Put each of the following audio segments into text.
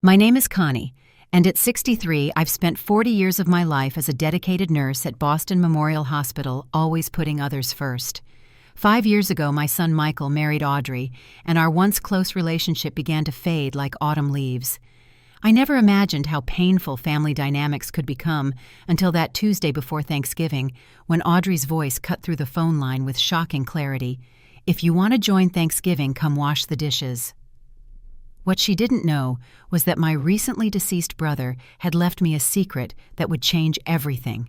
My name is Connie, and at 63, I've spent 40 years of my life as a dedicated nurse at Boston Memorial Hospital, always putting others first. 5 years ago, my son Michael married Audrey, and our once close relationship began to fade like autumn leaves. I never imagined how painful family dynamics could become until that Tuesday before Thanksgiving, when Audrey's voice cut through the phone line with shocking clarity. "If you want to join Thanksgiving, come wash the dishes." What she didn't know was that my recently deceased brother had left me a secret that would change everything.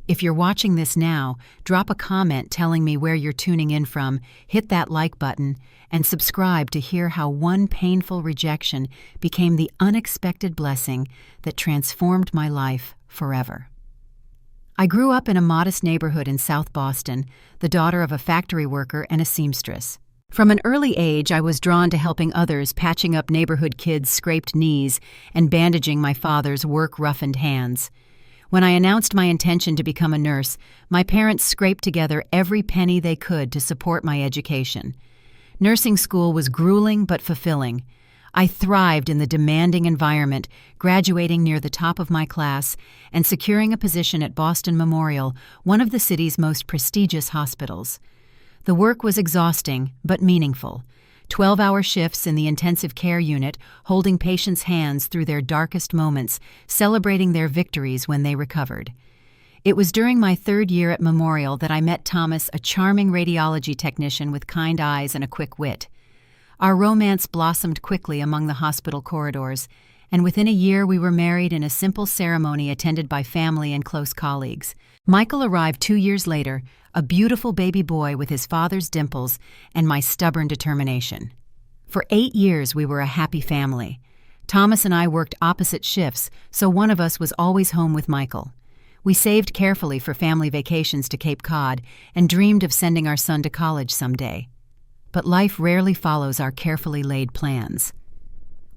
If you're watching this now, drop a comment telling me where you're tuning in from, hit that like button, and subscribe to hear how one painful rejection became the unexpected blessing that transformed my life forever. I grew up in a modest neighborhood in South Boston, the daughter of a factory worker and a seamstress. From an early age, I was drawn to helping others, patching up neighborhood kids' scraped knees and bandaging my father's work-roughened hands. When I announced my intention to become a nurse, my parents scraped together every penny they could to support my education. Nursing school was grueling but fulfilling. I thrived in the demanding environment, graduating near the top of my class and securing a position at Boston Memorial, one of the city's most prestigious hospitals. The work was exhausting, but meaningful. 12-hour shifts in the intensive care unit, holding patients' hands through their darkest moments, celebrating their victories when they recovered. It was during my 3rd year at Memorial that I met Thomas, a charming radiology technician with kind eyes and a quick wit. Our romance blossomed quickly among the hospital corridors, and within a year we were married in a simple ceremony attended by family and close colleagues. Michael arrived 2 years later, a beautiful baby boy with his father's dimples and my stubborn determination. For 8 years we were a happy family. Thomas and I worked opposite shifts, so one of us was always home with Michael. We saved carefully for family vacations to Cape Cod and dreamed of sending our son to college someday. But life rarely follows our carefully laid plans.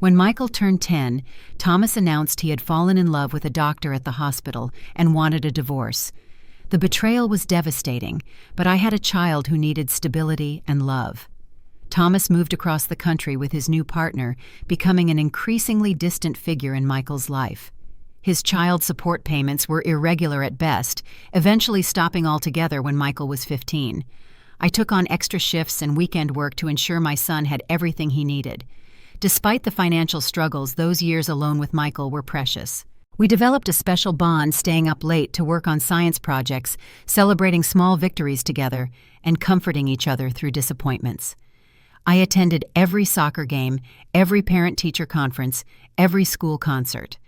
When Michael turned 10, Thomas announced he had fallen in love with a doctor at the hospital and wanted a divorce. The betrayal was devastating, but I had a child who needed stability and love. Thomas moved across the country with his new partner, becoming an increasingly distant figure in Michael's life. His child support payments were irregular at best, eventually stopping altogether when Michael was 15. I took on extra shifts and weekend work to ensure my son had everything he needed. Despite the financial struggles, those years alone with Michael were precious. We developed a special bond, staying up late to work on science projects, celebrating small victories together, and comforting each other through disappointments. I attended every soccer game, every parent-teacher conference, every school concert.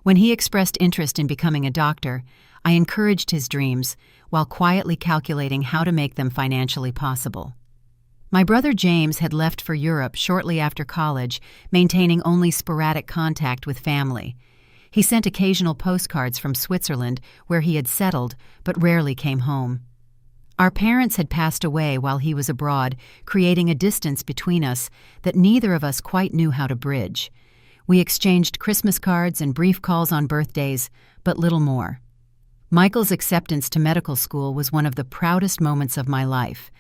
When he expressed interest in becoming a doctor, I encouraged his dreams while quietly calculating how to make them financially possible. My brother James had left for Europe shortly after college, maintaining only sporadic contact with family. He sent occasional postcards from Switzerland, where he had settled, but rarely came home. Our parents had passed away while he was abroad, creating a distance between us that neither of us quite knew how to bridge. We exchanged Christmas cards and brief calls on birthdays, but little more. Michael's acceptance to medical school was one of the proudest moments of my life.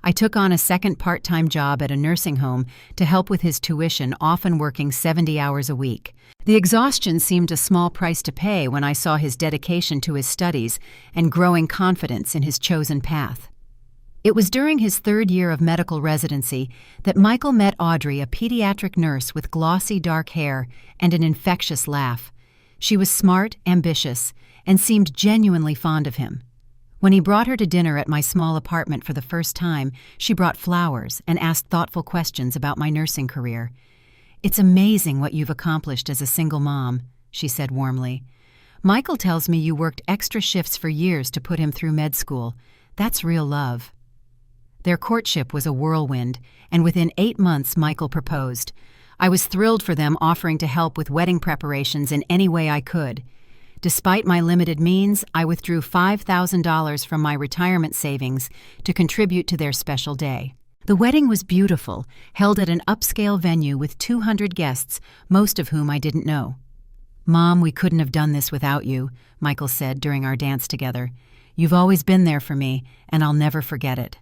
I took on a second part-time job at a nursing home to help with his tuition, often working 70 hours a week. The exhaustion seemed a small price to pay when I saw his dedication to his studies and growing confidence in his chosen path. It was during his 3rd year of medical residency that Michael met Audrey, a pediatric nurse with glossy dark hair and an infectious laugh. She was smart, ambitious, and seemed genuinely fond of him. When he brought her to dinner at my small apartment for the first time, she brought flowers and asked thoughtful questions about my nursing career. "It's amazing what you've accomplished as a single mom," she said warmly. "Michael tells me you worked extra shifts for years to put him through med school. That's real love." Their courtship was a whirlwind, and within 8 months Michael proposed. I was thrilled for them, offering to help with wedding preparations in any way I could. Despite my limited means, I withdrew $5,000 from my retirement savings to contribute to their special day. The wedding was beautiful, held at an upscale venue with 200 guests, most of whom I didn't know. "Mom, we couldn't have done this without you," Michael said during our dance together. "You've always been there for me, and I'll never forget it."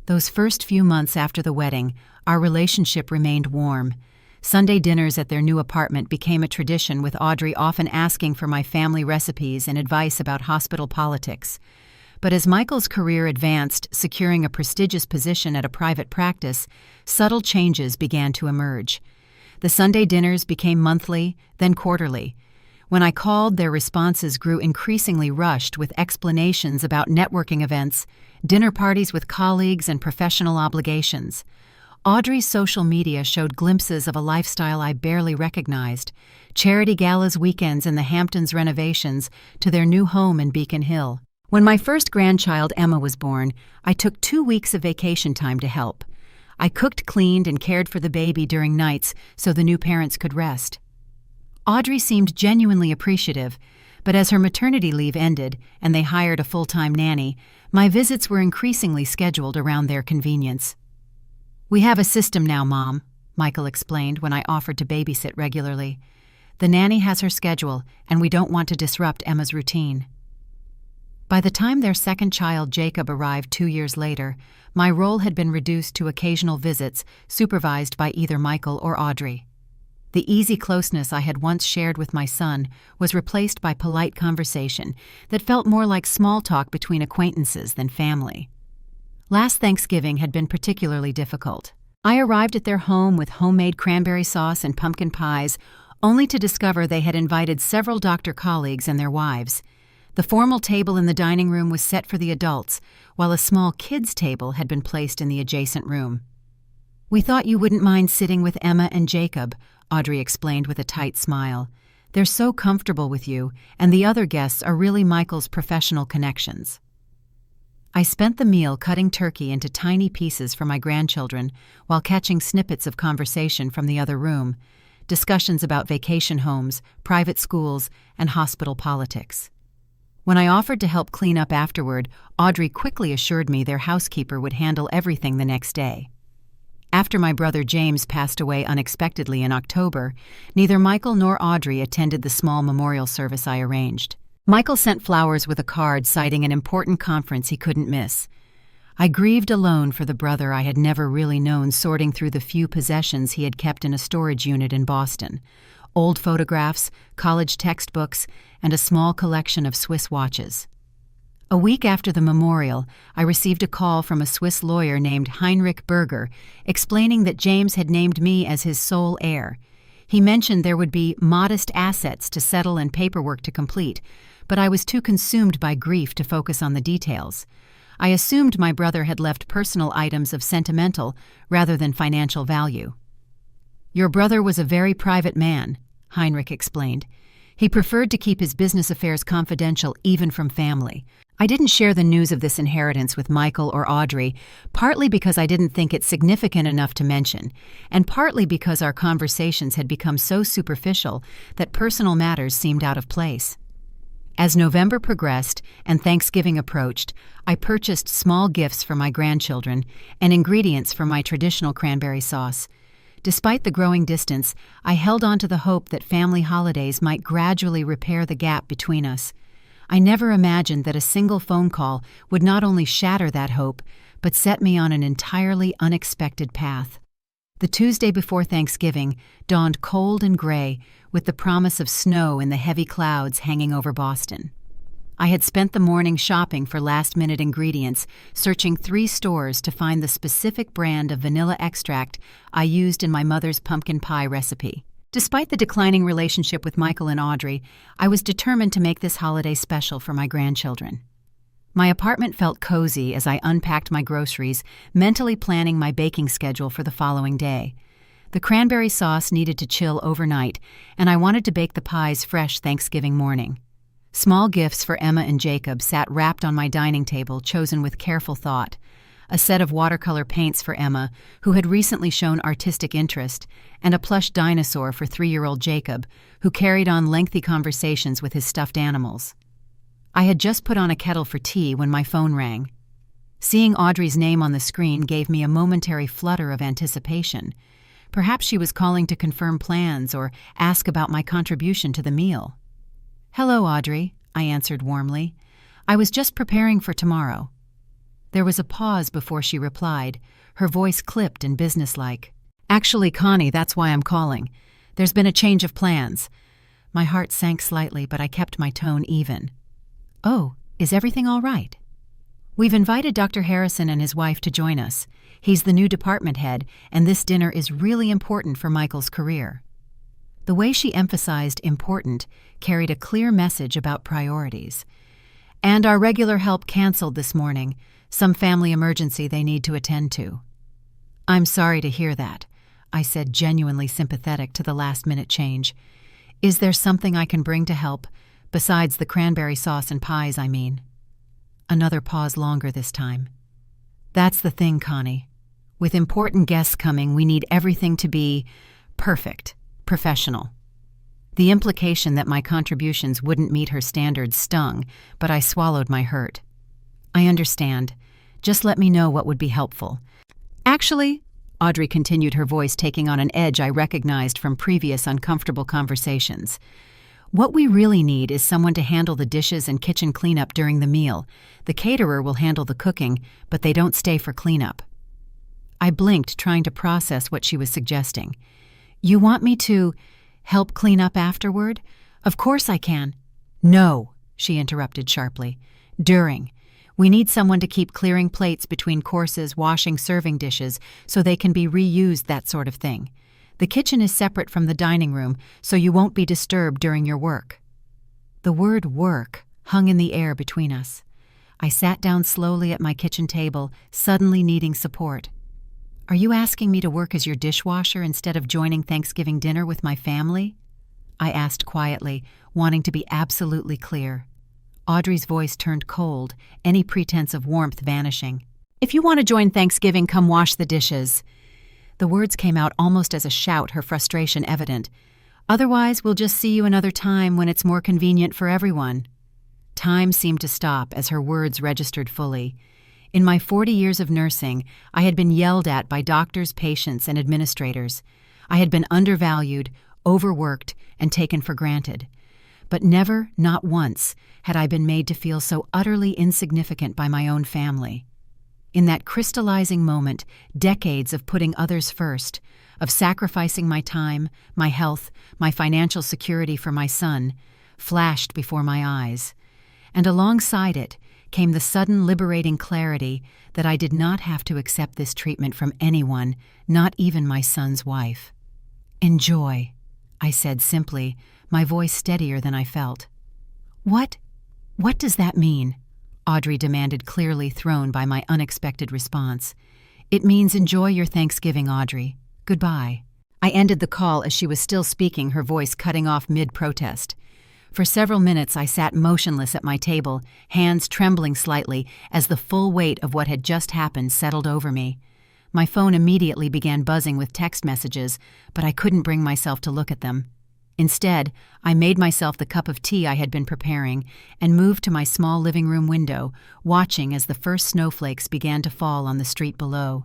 Those first few months after the wedding, our relationship remained warm. Sunday dinners at their new apartment became a tradition, with Audrey often asking for my family recipes and advice about hospital politics. But as Michael's career advanced, securing a prestigious position at a private practice, subtle changes began to emerge. The Sunday dinners became monthly, then quarterly. When I called, their responses grew increasingly rushed, with explanations about networking events, dinner parties with colleagues, and professional obligations. Audrey's social media showed glimpses of a lifestyle I barely recognized: charity galas, weekends in the Hamptons, renovations to their new home in Beacon Hill. When my first grandchild, Emma, was born, I took 2 weeks of vacation time to help. I cooked, cleaned, and cared for the baby during nights so the new parents could rest. Audrey seemed genuinely appreciative, but as her maternity leave ended and they hired a full-time nanny, my visits were increasingly scheduled around their convenience. "We have a system now, Mom," Michael explained when I offered to babysit regularly. "The nanny has her schedule, and we don't want to disrupt Emma's routine." By the time their second child, Jacob, arrived 2 years later, my role had been reduced to occasional visits supervised by either Michael or Audrey. The easy closeness I had once shared with my son was replaced by polite conversation that felt more like small talk between acquaintances than family. Last Thanksgiving had been particularly difficult. I arrived at their home with homemade cranberry sauce and pumpkin pies, only to discover they had invited several doctor colleagues and their wives. The formal table in the dining room was set for the adults, while a small kids' table had been placed in the adjacent room. "We thought you wouldn't mind sitting with Emma and Jacob," Audrey explained with a tight smile. "They're so comfortable with you, and the other guests are really Michael's professional connections." I spent the meal cutting turkey into tiny pieces for my grandchildren while catching snippets of conversation from the other room, discussions about vacation homes, private schools, and hospital politics. When I offered to help clean up afterward, Audrey quickly assured me their housekeeper would handle everything the next day. After my brother James passed away unexpectedly in October, neither Michael nor Audrey attended the small memorial service I arranged. Michael sent flowers with a card citing an important conference he couldn't miss. I grieved alone for the brother I had never really known, sorting through the few possessions he had kept in a storage unit in Boston: old photographs, college textbooks, and a small collection of Swiss watches. A week after the memorial, I received a call from a Swiss lawyer named Heinrich Berger, explaining that James had named me as his sole heir. He mentioned there would be modest assets to settle and paperwork to complete, but I was too consumed by grief to focus on the details. I assumed my brother had left personal items of sentimental rather than financial value. "Your brother was a very private man," Heinrich explained. "He preferred to keep his business affairs confidential, even from family." I didn't share the news of this inheritance with Michael or Audrey, partly because I didn't think it significant enough to mention, and partly because our conversations had become so superficial that personal matters seemed out of place. As November progressed and Thanksgiving approached, I purchased small gifts for my grandchildren and ingredients for my traditional cranberry sauce. Despite the growing distance, I held on to the hope that family holidays might gradually repair the gap between us. I never imagined that a single phone call would not only shatter that hope, but set me on an entirely unexpected path. The Tuesday before Thanksgiving dawned cold and gray, with the promise of snow in the heavy clouds hanging over Boston. I had spent the morning shopping for last-minute ingredients, searching 3 stores to find the specific brand of vanilla extract I used in my mother's pumpkin pie recipe. Despite the declining relationship with Michael and Audrey, I was determined to make this holiday special for my grandchildren. My apartment felt cozy as I unpacked my groceries, mentally planning my baking schedule for the following day. The cranberry sauce needed to chill overnight, and I wanted to bake the pies fresh Thanksgiving morning. Small gifts for Emma and Jacob sat wrapped on my dining table, chosen with careful thought. A set of watercolor paints for Emma, who had recently shown artistic interest, and a plush dinosaur for 3-year-old Jacob, who carried on lengthy conversations with his stuffed animals. I had just put on a kettle for tea when my phone rang. Seeing Audrey's name on the screen gave me a momentary flutter of anticipation. Perhaps she was calling to confirm plans or ask about my contribution to the meal. "Hello, Audrey," I answered warmly. "I was just preparing for tomorrow." There was a pause before she replied, her voice clipped and businesslike. Actually, Connie, that's why I'm calling. There's been a change of plans. My heart sank slightly, but I kept my tone even. Oh, is everything all right? We've invited Dr. Harrison and his wife to join us. He's the new department head, and this dinner is really important for Michael's career. The way she emphasized important carried a clear message about priorities. And our regular help canceled this morning, some family emergency they need to attend to. I'm sorry to hear that, I said, genuinely sympathetic to the last-minute change. Is there something I can bring to help, besides the cranberry sauce and pies, I mean? Another pause longer this time. That's the thing, Connie. With important guests coming, we need everything to be perfect, professional. The implication that my contributions wouldn't meet her standards stung, but I swallowed my hurt. I understand. Just let me know what would be helpful. Actually, Audrey continued, her voice taking on an edge I recognized from previous uncomfortable conversations. What we really need is someone to handle the dishes and kitchen cleanup during the meal. The caterer will handle the cooking, but they don't stay for cleanup. I blinked, trying to process what she was suggesting. You want me to help clean up afterward? Of course I can. No, she interrupted sharply. During. We need someone to keep clearing plates between courses, washing serving dishes, so they can be reused, that sort of thing. The kitchen is separate from the dining room, so you won't be disturbed during your work. The word work hung in the air between us. I sat down slowly at my kitchen table, suddenly needing support. Are you asking me to work as your dishwasher instead of joining Thanksgiving dinner with my family? I asked quietly, wanting to be absolutely clear. Audrey's voice turned cold, any pretense of warmth vanishing. If you want to join Thanksgiving, come wash the dishes. The words came out almost as a shout, her frustration evident. Otherwise, we'll just see you another time when it's more convenient for everyone. Time seemed to stop as her words registered fully. In my 40 years of nursing, I had been yelled at by doctors, patients, and administrators. I had been undervalued, overworked, and taken for granted. But never, not once, had I been made to feel so utterly insignificant by my own family. In that crystallizing moment, decades of putting others first, of sacrificing my time, my health, my financial security for my son, flashed before my eyes. And alongside it came the sudden liberating clarity that I did not have to accept this treatment from anyone, not even my son's wife. Enjoy, I said simply, my voice steadier than I felt. What does that mean? Audrey demanded, clearly thrown by my unexpected response. It means enjoy your Thanksgiving, Audrey. Goodbye. I ended the call as she was still speaking, her voice cutting off mid-protest. For several minutes I sat motionless at my table, hands trembling slightly as the full weight of what had just happened settled over me. My phone immediately began buzzing with text messages, but I couldn't bring myself to look at them. Instead, I made myself the cup of tea I had been preparing and moved to my small living room window, watching as the first snowflakes began to fall on the street below.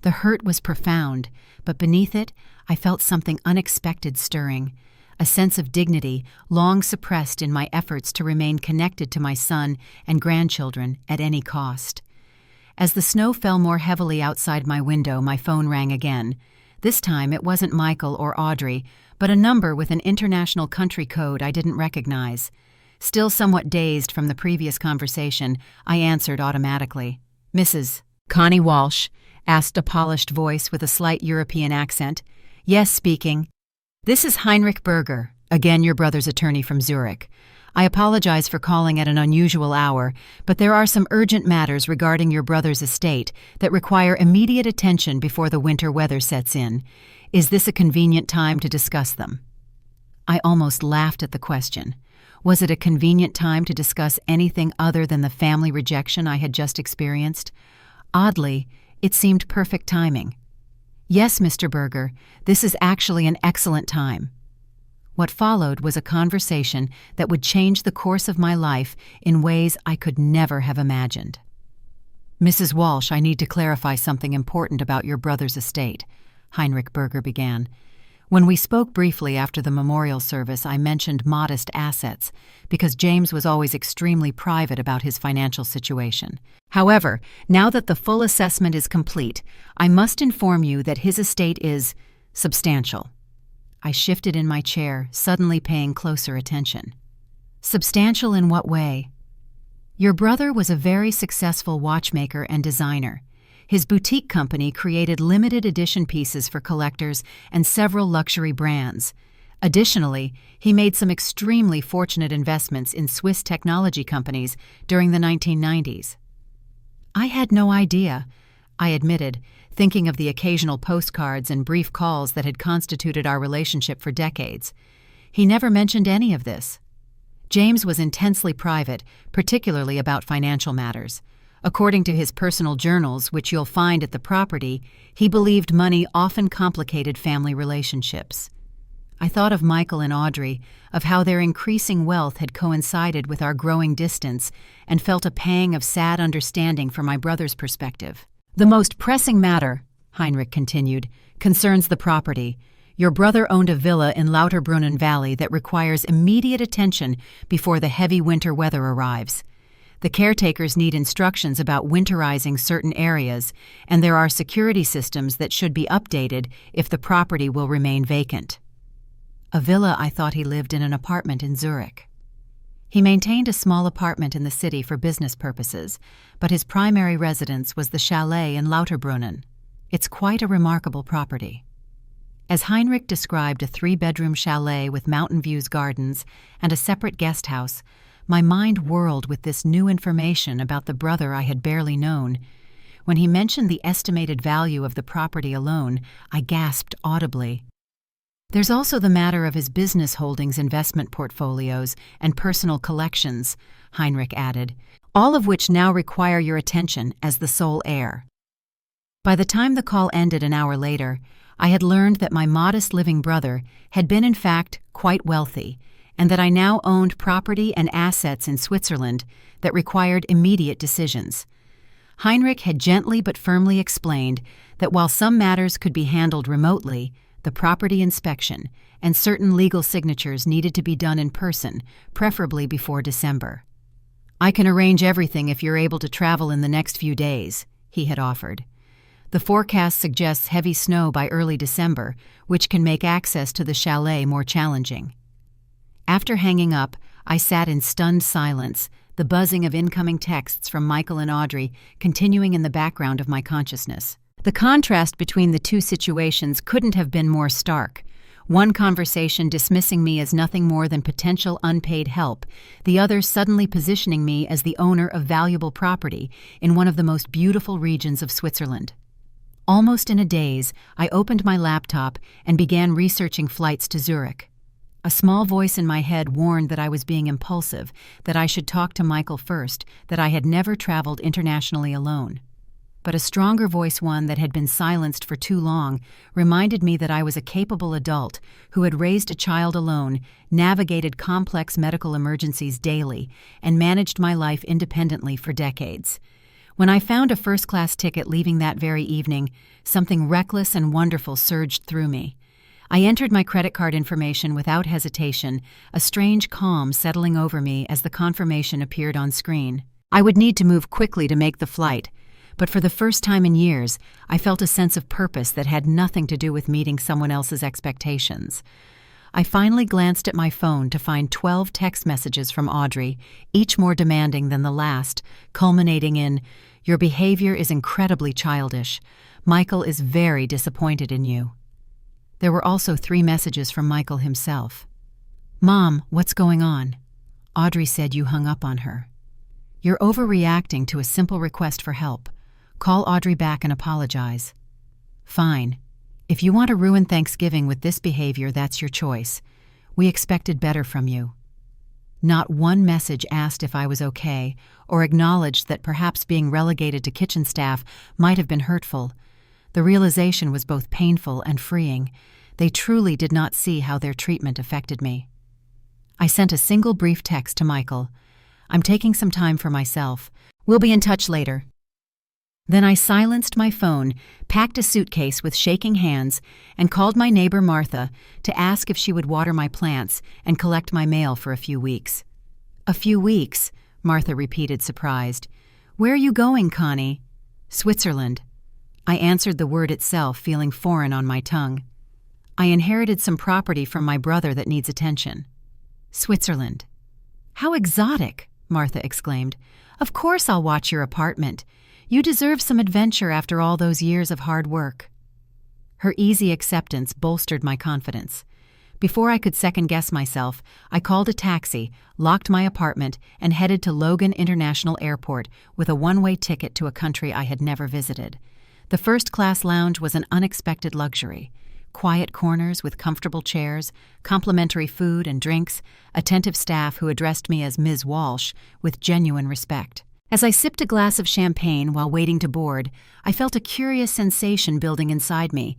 The hurt was profound, but beneath it, I felt something unexpected stirring, a sense of dignity long suppressed in my efforts to remain connected to my son and grandchildren at any cost. As the snow fell more heavily outside my window, my phone rang again. This time it wasn't Michael or Audrey, but a number with an international country code I didn't recognize. Still somewhat dazed from the previous conversation, I answered automatically. Mrs. Connie Walsh, asked a polished voice with a slight European accent. Yes, speaking. This is Heinrich Berger, again your brother's attorney from Zurich. I apologize for calling at an unusual hour, but there are some urgent matters regarding your brother's estate that require immediate attention before the winter weather sets in. Is this a convenient time to discuss them? I almost laughed at the question. Was it a convenient time to discuss anything other than the family rejection I had just experienced? Oddly, it seemed perfect timing. Yes, Mr. Berger, this is actually an excellent time. What followed was a conversation that would change the course of my life in ways I could never have imagined. Mrs. Walsh, I need to clarify something important about your brother's estate, Heinrich Berger began. When we spoke briefly after the memorial service, I mentioned modest assets because James was always extremely private about his financial situation. However, now that the full assessment is complete, I must inform you that his estate is substantial. I shifted in my chair, suddenly paying closer attention. Substantial in what way? Your brother was a very successful watchmaker and designer. His boutique company created limited edition pieces for collectors and several luxury brands. Additionally, he made some extremely fortunate investments in Swiss technology companies during the 1990s. I had no idea, I admitted, thinking of the occasional postcards and brief calls that had constituted our relationship for decades. He never mentioned any of this. James was intensely private, particularly about financial matters. According to his personal journals, which you'll find at the property, he believed money often complicated family relationships. I thought of Michael and Audrey, of how their increasing wealth had coincided with our growing distance, and felt a pang of sad understanding from my brother's perspective. The most pressing matter, Heinrich continued, concerns the property. Your brother owned a villa in Lauterbrunnen Valley that requires immediate attention before the heavy winter weather arrives. The caretakers need instructions about winterizing certain areas, and there are security systems that should be updated if the property will remain vacant. A villa, I thought he lived in an apartment in Zurich. He maintained a small apartment in the city for business purposes, but his primary residence was the chalet in Lauterbrunnen. It's quite a remarkable property. As Heinrich described a 3-bedroom chalet with mountain views gardens and a separate guest house, my mind whirled with this new information about the brother I had barely known. When he mentioned the estimated value of the property alone, I gasped audibly. There's also the matter of his business holdings, investment portfolios, and personal collections, Heinrich added, all of which now require your attention as the sole heir. By the time the call ended an hour later, I had learned that my modest living brother had been in fact quite wealthy, and that I now owned property and assets in Switzerland that required immediate decisions. Heinrich had gently but firmly explained that while some matters could be handled remotely, the property inspection and certain legal signatures needed to be done in person, preferably before December. I can arrange everything if you're able to travel in the next few days, he had offered. The forecast suggests heavy snow by early December, which can make access to the chalet more challenging. After hanging up, I sat in stunned silence, the buzzing of incoming texts from Michael and Audrey continuing in the background of my consciousness. The contrast between the two situations couldn't have been more stark. One conversation dismissing me as nothing more than potential unpaid help, the other suddenly positioning me as the owner of valuable property in one of the most beautiful regions of Switzerland. Almost in a daze, I opened my laptop and began researching flights to Zurich. A small voice in my head warned that I was being impulsive, that I should talk to Michael first, that I had never traveled internationally alone. But a stronger voice, one that had been silenced for too long, reminded me that I was a capable adult who had raised a child alone, navigated complex medical emergencies daily, and managed my life independently for decades. When I found a first-class ticket leaving that very evening, something reckless and wonderful surged through me. I entered my credit card information without hesitation, a strange calm settling over me as the confirmation appeared on screen. I would need to move quickly to make the flight, but for the first time in years, I felt a sense of purpose that had nothing to do with meeting someone else's expectations. I finally glanced at my phone to find 12 text messages from Audrey, each more demanding than the last, culminating in, "Your behavior is incredibly childish. Michael is very disappointed in you." There were also 3 messages from Michael himself. "Mom, what's going on? Audrey said you hung up on her. You're overreacting to a simple request for help. Call Audrey back and apologize." "Fine. If you want to ruin Thanksgiving with this behavior, that's your choice. We expected better from you." Not one message asked if I was okay or acknowledged that perhaps being relegated to kitchen staff might have been hurtful. The realization was both painful and freeing. They truly did not see how their treatment affected me. I sent a single brief text to Michael. "I'm taking some time for myself. We'll be in touch later." Then I silenced my phone, packed a suitcase with shaking hands, and called my neighbor Martha to ask if she would water my plants and collect my mail for a few weeks. "A few weeks," Martha repeated, surprised. "Where are you going, Connie?" "Switzerland." I answered the word itself, feeling foreign on my tongue. "I inherited some property from my brother that needs attention." "Switzerland. How exotic," Martha exclaimed. "Of course I'll watch your apartment. You deserve some adventure after all those years of hard work." Her easy acceptance bolstered my confidence. Before I could second-guess myself, I called a taxi, locked my apartment, and headed to Logan International Airport with a one-way ticket to a country I had never visited. The first-class lounge was an unexpected luxury. Quiet corners with comfortable chairs, complimentary food and drinks, attentive staff who addressed me as Ms. Walsh with genuine respect. As I sipped a glass of champagne while waiting to board, I felt a curious sensation building inside me.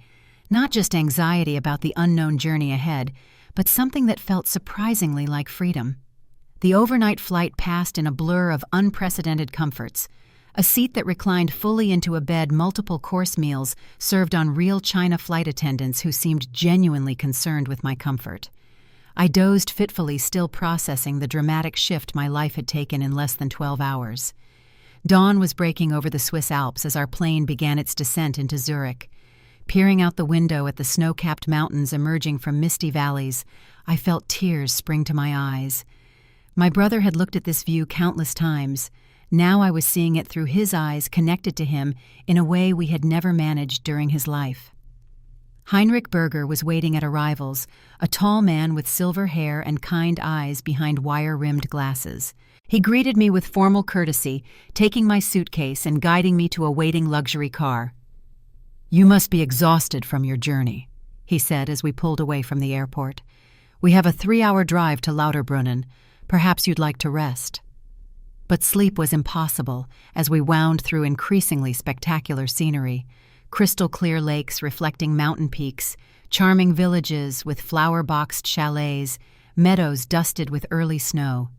Not just anxiety about the unknown journey ahead, but something that felt surprisingly like freedom. The overnight flight passed in a blur of unprecedented comforts. A seat that reclined fully into a bed, multiple course meals served on real China flight attendants who seemed genuinely concerned with my comfort. I dozed fitfully, still processing the dramatic shift my life had taken in less than 12 hours. Dawn was breaking over the Swiss Alps as our plane began its descent into Zurich. Peering out the window at the snow-capped mountains emerging from misty valleys, I felt tears spring to my eyes. My brother had looked at this view countless times. Now I was seeing it through his eyes, connected to him in a way we had never managed during his life. Heinrich Berger was waiting at arrivals, a tall man with silver hair and kind eyes behind wire-rimmed glasses. He greeted me with formal courtesy, taking my suitcase and guiding me to a waiting luxury car. "You must be exhausted from your journey," he said as we pulled away from the airport. "We have a 3-hour drive to Lauterbrunnen. Perhaps you'd like to rest." But sleep was impossible as we wound through increasingly spectacular scenery. Crystal-clear lakes reflecting mountain peaks, charming villages with flower-boxed chalets, meadows dusted with early snow.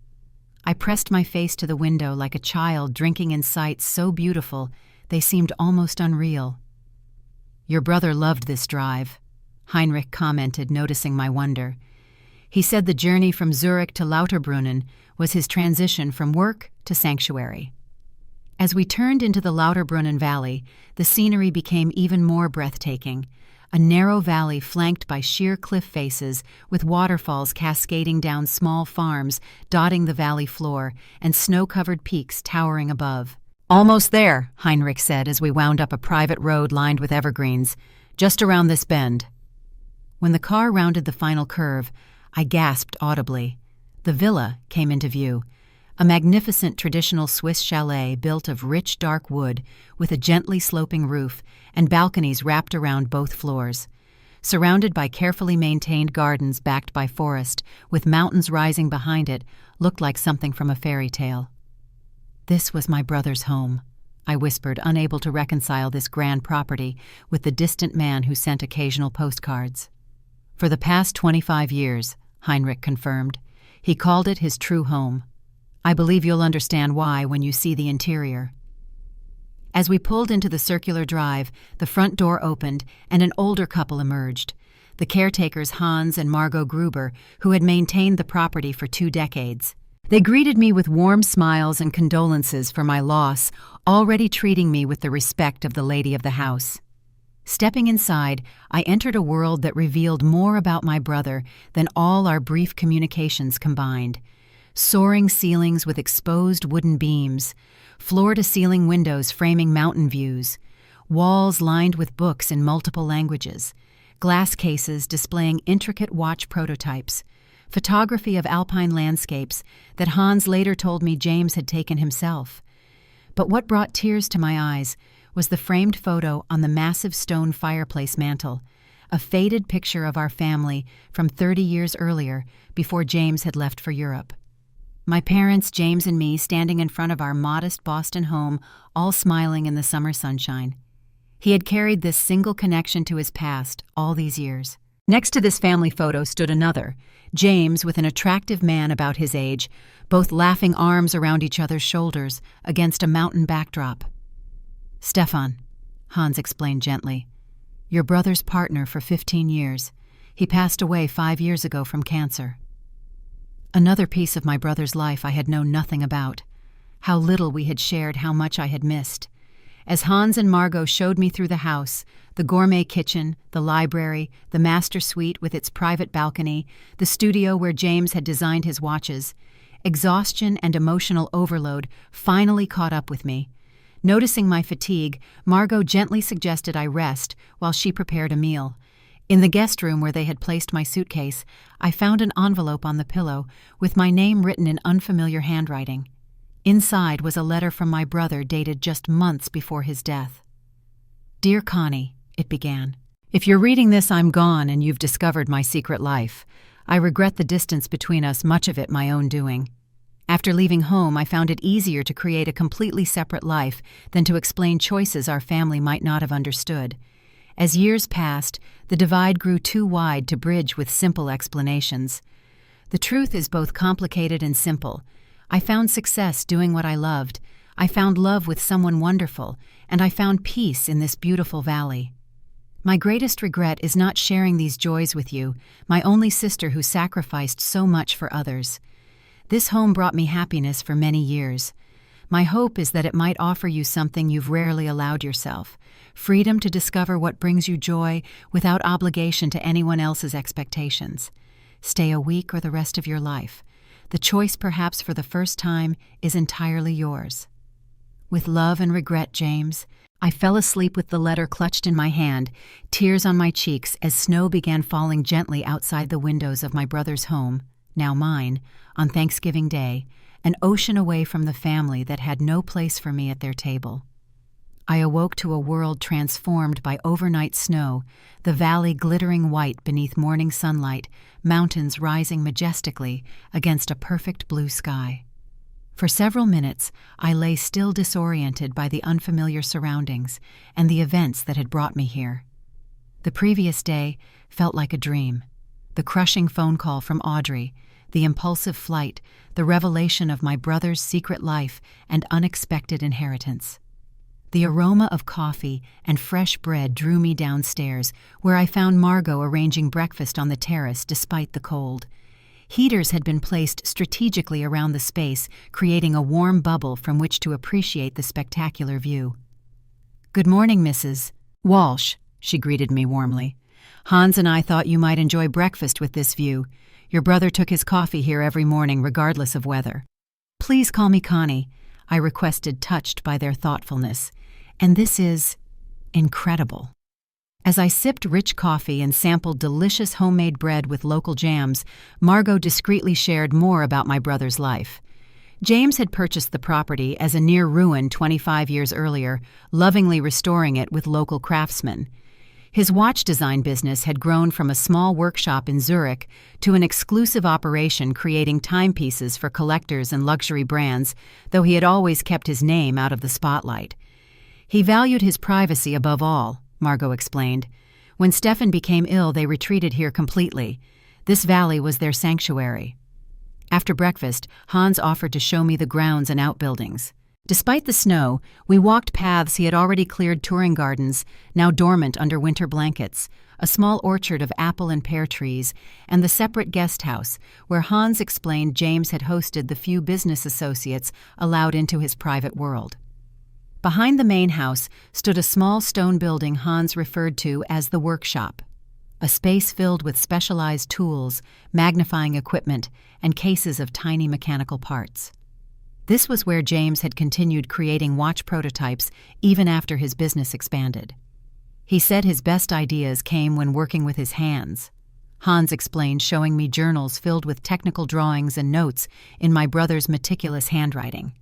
I pressed my face to the window like a child drinking in sights so beautiful they seemed almost unreal. "Your brother loved this drive," Heinrich commented, noticing my wonder. He said the journey from Zurich to Lauterbrunnen was his transition from work to sanctuary. As we turned into the Lauterbrunnen Valley, the scenery became even more breathtaking. A narrow valley flanked by sheer cliff faces, with waterfalls cascading down small farms dotting the valley floor and snow-covered peaks towering above. "Almost there," Heinrich said as we wound up a private road lined with evergreens, "just around this bend." When the car rounded the final curve, I gasped audibly. The villa came into view, a magnificent traditional Swiss chalet built of rich dark wood with a gently sloping roof and balconies wrapped around both floors. Surrounded by carefully maintained gardens backed by forest, with mountains rising behind it, looked like something from a fairy tale. "This was my brother's home," I whispered, unable to reconcile this grand property with the distant man who sent occasional postcards. "For the past 25 years, Heinrich confirmed. He called it his true home. I believe you'll understand why when you see the interior." As we pulled into the circular drive, the front door opened and an older couple emerged. The caretakers Hans and Margot Gruber, who had maintained the property for 2 decades. They greeted me with warm smiles and condolences for my loss, already treating me with the respect of the lady of the house. Stepping inside, I entered a world that revealed more about my brother than all our brief communications combined. Soaring ceilings with exposed wooden beams, floor-to-ceiling windows framing mountain views, walls lined with books in multiple languages, glass cases displaying intricate watch prototypes, photography of alpine landscapes that Hans later told me James had taken himself. But what brought tears to my eyes was the framed photo on the massive stone fireplace mantel, a faded picture of our family from 30 years earlier, before James had left for Europe. My parents, James and me, standing in front of our modest Boston home, all smiling in the summer sunshine. He had carried this single connection to his past all these years. Next to this family photo stood another, James with an attractive man about his age, both laughing arms around each other's shoulders against a mountain backdrop. "Stefan," Hans explained gently. "Your brother's partner for 15 years. He passed away 5 years ago from cancer." Another piece of my brother's life I had known nothing about. How little we had shared, how much I had missed. As Hans and Margot showed me through the house, the gourmet kitchen, the library, the master suite with its private balcony, the studio where James had designed his watches, exhaustion and emotional overload finally caught up with me. Noticing my fatigue, Margot gently suggested I rest while she prepared a meal. In the guest room where they had placed my suitcase, I found an envelope on the pillow with my name written in unfamiliar handwriting. Inside was a letter from my brother dated just months before his death. "Dear Connie," it began. "If you're reading this, I'm gone and you've discovered my secret life. I regret the distance between us, much of it my own doing. After leaving home, I found it easier to create a completely separate life than to explain choices our family might not have understood. As years passed, the divide grew too wide to bridge with simple explanations. The truth is both complicated and simple. I found success doing what I loved. I found love with someone wonderful, and I found peace in this beautiful valley. My greatest regret is not sharing these joys with you, my only sister who sacrificed so much for others. This home brought me happiness for many years. My hope is that it might offer you something you've rarely allowed yourself, freedom to discover what brings you joy without obligation to anyone else's expectations. Stay a week or the rest of your life. The choice, perhaps for the first time, is entirely yours. With love and regret, James." I fell asleep with the letter clutched in my hand, tears on my cheeks as snow began falling gently outside the windows of my brother's home, now mine, on Thanksgiving Day, an ocean away from the family that had no place for me at their table. I awoke to a world transformed by overnight snow, the valley glittering white beneath morning sunlight, mountains rising majestically against a perfect blue sky. For several minutes, I lay still, disoriented by the unfamiliar surroundings and the events that had brought me here. The previous day felt like a dream. The crushing phone call from Audrey, the impulsive flight, the revelation of my brother's secret life and unexpected inheritance. The aroma of coffee and fresh bread drew me downstairs, where I found Margot arranging breakfast on the terrace despite the cold. Heaters had been placed strategically around the space, creating a warm bubble from which to appreciate the spectacular view. "Good morning, Mrs. Walsh," she greeted me warmly. "Hans and I thought you might enjoy breakfast with this view. Your brother took his coffee here every morning, regardless of weather." "Please call me Connie," I requested, touched by their thoughtfulness. "And this is incredible." As I sipped rich coffee and sampled delicious homemade bread with local jams, Margot discreetly shared more about my brother's life. James had purchased the property as a near ruin 25 years earlier, lovingly restoring it with local craftsmen. His watch design business had grown from a small workshop in Zurich to an exclusive operation creating timepieces for collectors and luxury brands, though he had always kept his name out of the spotlight. He valued his privacy above all, Margot explained. When Stefan became ill, they retreated here completely. This valley was their sanctuary. After breakfast, Hans offered to show me the grounds and outbuildings. Despite the snow, we walked paths he had already cleared, touring gardens, now dormant under winter blankets, a small orchard of apple and pear trees, and the separate guest house, where Hans explained James had hosted the few business associates allowed into his private world. Behind the main house stood a small stone building Hans referred to as the workshop, a space filled with specialized tools, magnifying equipment, and cases of tiny mechanical parts. This was where James had continued creating watch prototypes even after his business expanded. He said his best ideas came when working with his hands. Hans explained, showing me journals filled with technical drawings and notes in my brother's meticulous handwriting.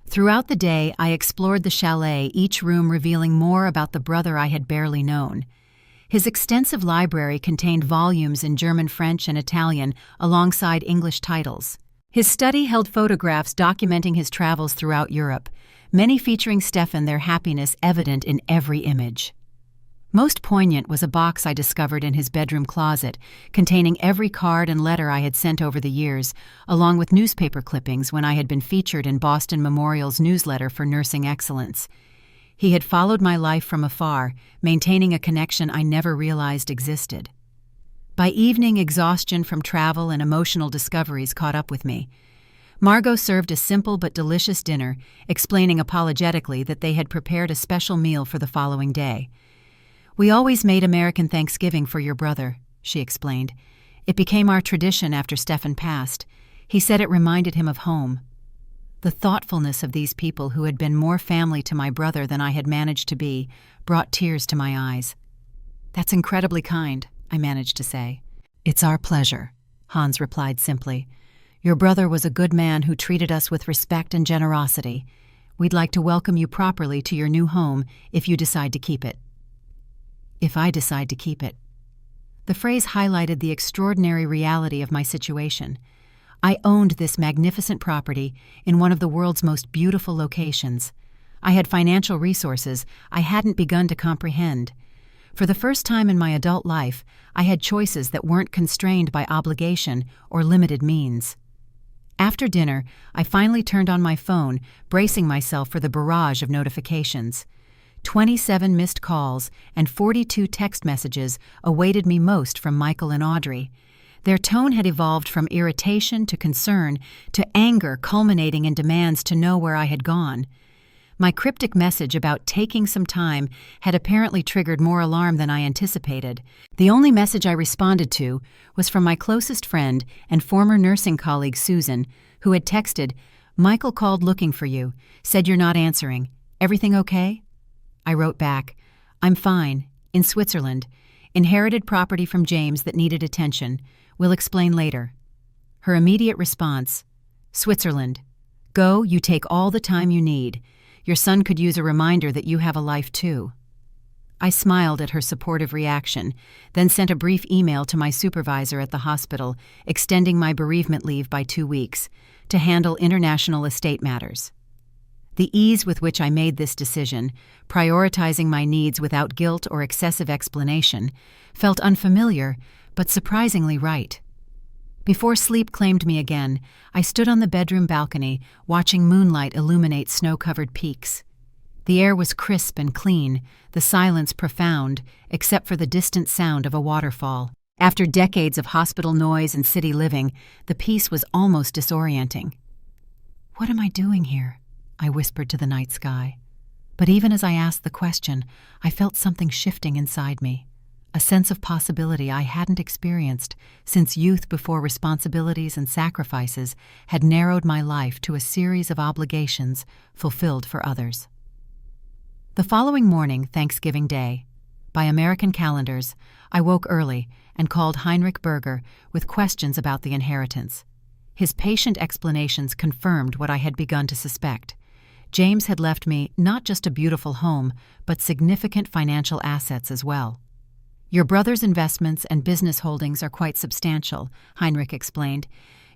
Throughout the day, I explored the chalet, each room revealing more about the brother I had barely known. His extensive library contained volumes in German, French, and Italian, alongside English titles. His study held photographs documenting his travels throughout Europe, many featuring Stefan, their happiness evident in every image. Most poignant was a box I discovered in his bedroom closet, containing every card and letter I had sent over the years, along with newspaper clippings when I had been featured in Boston Memorial's newsletter for nursing excellence. He had followed my life from afar, maintaining a connection I never realized existed. By evening, exhaustion from travel and emotional discoveries caught up with me. Margot served a simple but delicious dinner, explaining apologetically that they had prepared a special meal for the following day. "We always made American Thanksgiving for your brother," she explained. "It became our tradition after Stefan passed. He said it reminded him of home." The thoughtfulness of these people, who had been more family to my brother than I had managed to be, brought tears to my eyes. "That's incredibly kind," I managed to say. "It's our pleasure," Hans replied simply. "Your brother was a good man who treated us with respect and generosity. We'd like to welcome you properly to your new home if you decide to keep it." If I decide to keep it. The phrase highlighted the extraordinary reality of my situation. I owned this magnificent property in one of the world's most beautiful locations. I had financial resources I hadn't begun to comprehend. For the first time in my adult life, I had choices that weren't constrained by obligation or limited means. After dinner, I finally turned on my phone, bracing myself for the barrage of notifications. 27 missed calls and 42 text messages awaited me, most from Michael and Audrey. Their tone had evolved from irritation to concern to anger, culminating in demands to know where I had gone. My cryptic message about taking some time had apparently triggered more alarm than I anticipated. The only message I responded to was from my closest friend and former nursing colleague Susan, who had texted, "Michael called looking for you, said you're not answering. Everything okay?" I wrote back, "I'm fine, in Switzerland. Inherited property from James that needed attention. We'll explain later." Her immediate response, "Switzerland. Go, you take all the time you need. Your son could use a reminder that you have a life too." I smiled at her supportive reaction, then sent a brief email to my supervisor at the hospital, extending my bereavement leave by 2 weeks, to handle international estate matters. The ease with which I made this decision, prioritizing my needs without guilt or excessive explanation, felt unfamiliar but surprisingly right. Before sleep claimed me again, I stood on the bedroom balcony, watching moonlight illuminate snow-covered peaks. The air was crisp and clean, the silence profound, except for the distant sound of a waterfall. After decades of hospital noise and city living, the peace was almost disorienting. "What am I doing here?" I whispered to the night sky. But even as I asked the question, I felt something shifting inside me. A sense of possibility I hadn't experienced since youth, before responsibilities and sacrifices had narrowed my life to a series of obligations fulfilled for others. The following morning, Thanksgiving Day, by American calendars, I woke early and called Heinrich Berger with questions about the inheritance. His patient explanations confirmed what I had begun to suspect. James had left me not just a beautiful home, but significant financial assets as well. "Your brother's investments and business holdings are quite substantial," Heinrich explained.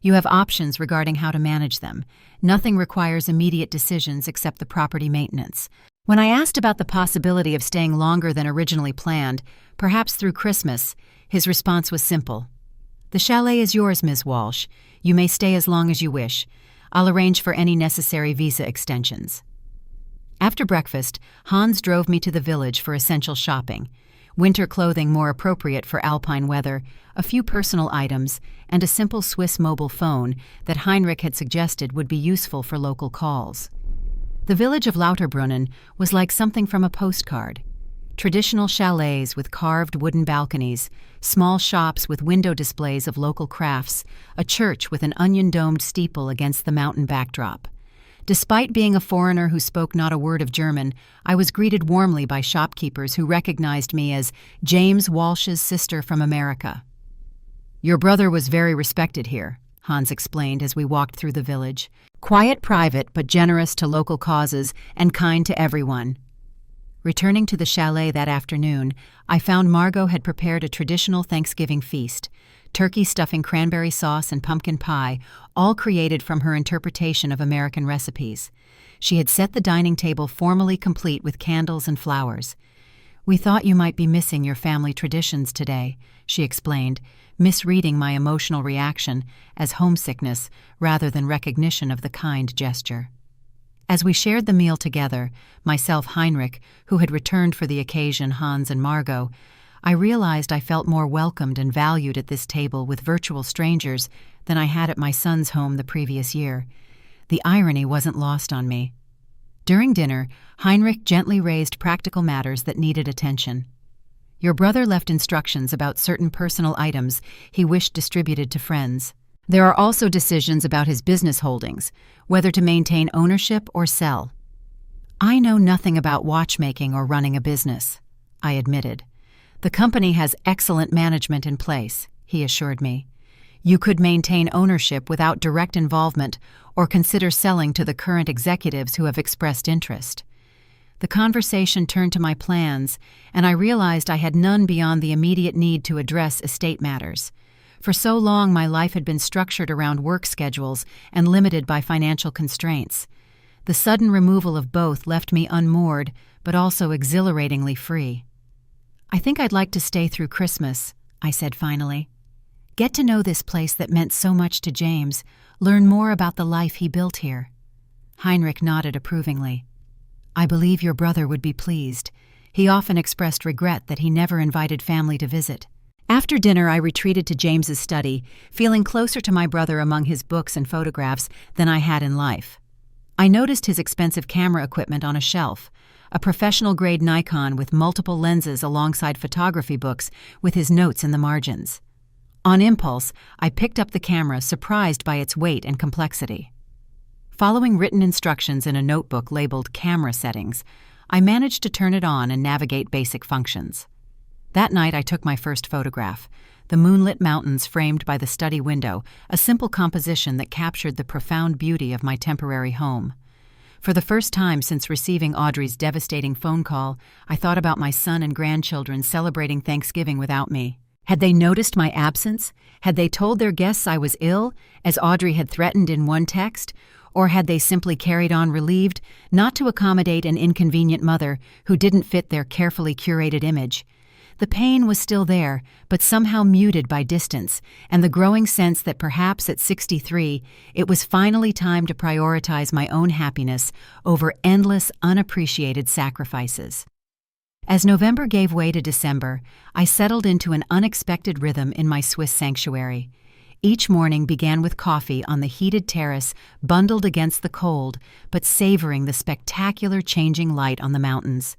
"You have options regarding how to manage them. Nothing requires immediate decisions except the property maintenance." When I asked about the possibility of staying longer than originally planned, perhaps through Christmas, his response was simple. "The chalet is yours, Ms. Walsh. You may stay as long as you wish. I'll arrange for any necessary visa extensions." After breakfast, Hans drove me to the village for essential shopping. Winter clothing more appropriate for alpine weather, a few personal items, and a simple Swiss mobile phone that Heinrich had suggested would be useful for local calls. The village of Lauterbrunnen was like something from a postcard. Traditional chalets with carved wooden balconies, small shops with window displays of local crafts, a church with an onion-domed steeple against the mountain backdrop. Despite being a foreigner who spoke not a word of German, I was greeted warmly by shopkeepers who recognized me as James Walsh's sister from America. "Your brother was very respected here," Hans explained as we walked through the village. "Quiet, private, but generous to local causes and kind to everyone." Returning to the chalet that afternoon, I found Margot had prepared a traditional Thanksgiving feast. Turkey stuffing, cranberry sauce, and pumpkin pie, all created from her interpretation of American recipes. She had set the dining table formally complete with candles and flowers. "We thought you might be missing your family traditions today," she explained, misreading my emotional reaction as homesickness rather than recognition of the kind gesture. As we shared the meal together, myself, Heinrich, who had returned for the occasion, Hans and Margot, I realized I felt more welcomed and valued at this table with virtual strangers than I had at my son's home the previous year. The irony wasn't lost on me. During dinner, Heinrich gently raised practical matters that needed attention. Your brother left instructions about certain personal items he wished distributed to friends. There are also decisions about his business holdings, whether to maintain ownership or sell. I know nothing about watchmaking or running a business, I admitted. The company has excellent management in place, he assured me. You could maintain ownership without direct involvement or consider selling to the current executives who have expressed interest. The conversation turned to my plans, and I realized I had none beyond the immediate need to address estate matters. For so long, my life had been structured around work schedules and limited by financial constraints. The sudden removal of both left me unmoored, but also exhilaratingly free. I think I'd like to stay through Christmas, I said finally. Get to know this place that meant so much to James, learn more about the life he built here. Heinrich nodded approvingly. I believe your brother would be pleased. He often expressed regret that he never invited family to visit. After dinner, I retreated to James's study, feeling closer to my brother among his books and photographs than I had in life. I noticed his expensive camera equipment on a shelf, a professional-grade Nikon with multiple lenses alongside photography books with his notes in the margins. On impulse, I picked up the camera, surprised by its weight and complexity. Following written instructions in a notebook labeled Camera Settings, I managed to turn it on and navigate basic functions. That night I took my first photograph, the moonlit mountains framed by the study window, a simple composition that captured the profound beauty of my temporary home. For the first time since receiving Audrey's devastating phone call, I thought about my son and grandchildren celebrating Thanksgiving without me. Had they noticed my absence? Had they told their guests I was ill, as Audrey had threatened in one text? Or had they simply carried on relieved, not to accommodate an inconvenient mother who didn't fit their carefully curated image? The pain was still there, but somehow muted by distance, and the growing sense that perhaps at 63, it was finally time to prioritize my own happiness over endless, unappreciated sacrifices. As November gave way to December, I settled into an unexpected rhythm in my Swiss sanctuary. Each morning began with coffee on the heated terrace, bundled against the cold, but savoring the spectacular changing light on the mountains.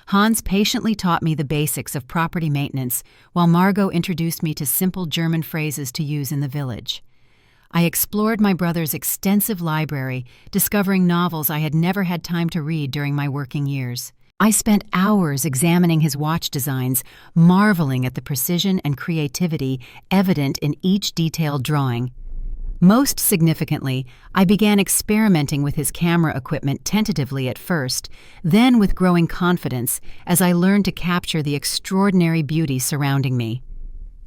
Hans patiently taught me the basics of property maintenance, while Margot introduced me to simple German phrases to use in the village. I explored my brother's extensive library, discovering novels I had never had time to read during my working years. I spent hours examining his watch designs, marveling at the precision and creativity evident in each detailed drawing. Most significantly, I began experimenting with his camera equipment tentatively at first, then with growing confidence as I learned to capture the extraordinary beauty surrounding me.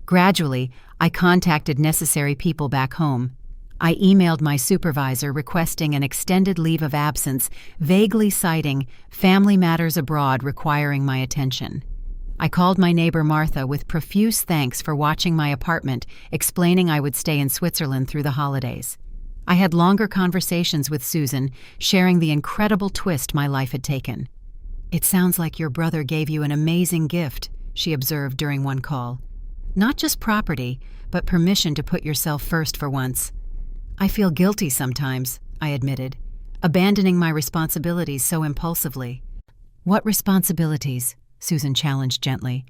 Gradually, I contacted necessary people back home. I emailed my supervisor requesting an extended leave of absence, vaguely citing family matters abroad requiring my attention. I called my neighbor Martha with profuse thanks for watching my apartment, explaining I would stay in Switzerland through the holidays. I had longer conversations with Susan, sharing the incredible twist my life had taken. "It sounds like your brother gave you an amazing gift," she observed during one call. "Not just property, but permission to put yourself first for once." "I feel guilty sometimes," I admitted, abandoning my responsibilities so impulsively. "What responsibilities?" Susan challenged gently.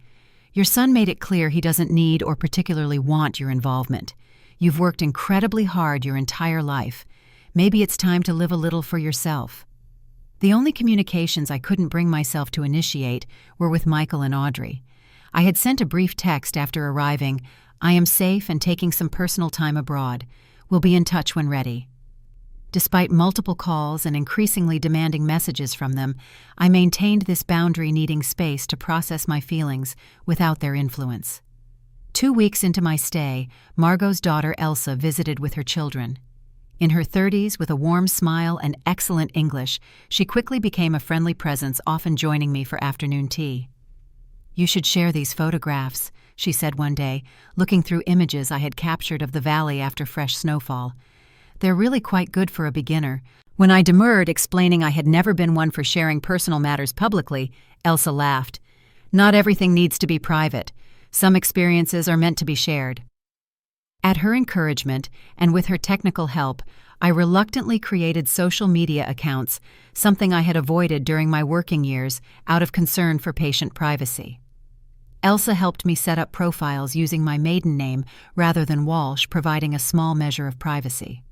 "Your son made it clear he doesn't need or particularly want your involvement. You've worked incredibly hard your entire life. Maybe it's time to live a little for yourself." The only communications I couldn't bring myself to initiate were with Michael and Audrey. I had sent a brief text after arriving, "I am safe and taking some personal time abroad. We'll be in touch when ready." Despite multiple calls and increasingly demanding messages from them, I maintained this boundary, needing space to process my feelings without their influence. 2 weeks into my stay, Margot's daughter Elsa visited with her children. In her 30s, with a warm smile and excellent English, she quickly became a friendly presence, often joining me for afternoon tea. "You should share these photographs," she said one day, looking through images I had captured of the valley after fresh snowfall. "They're really quite good for a beginner. When I demurred, explaining I had never been one for sharing personal matters publicly, Elsa laughed. Not everything needs to be private. Some experiences are meant to be shared. At her encouragement, and with her technical help, I reluctantly created social media accounts, something I had avoided during my working years out of concern for patient privacy. Elsa helped me set up profiles using my maiden name rather than Walsh, providing a small measure of privacy.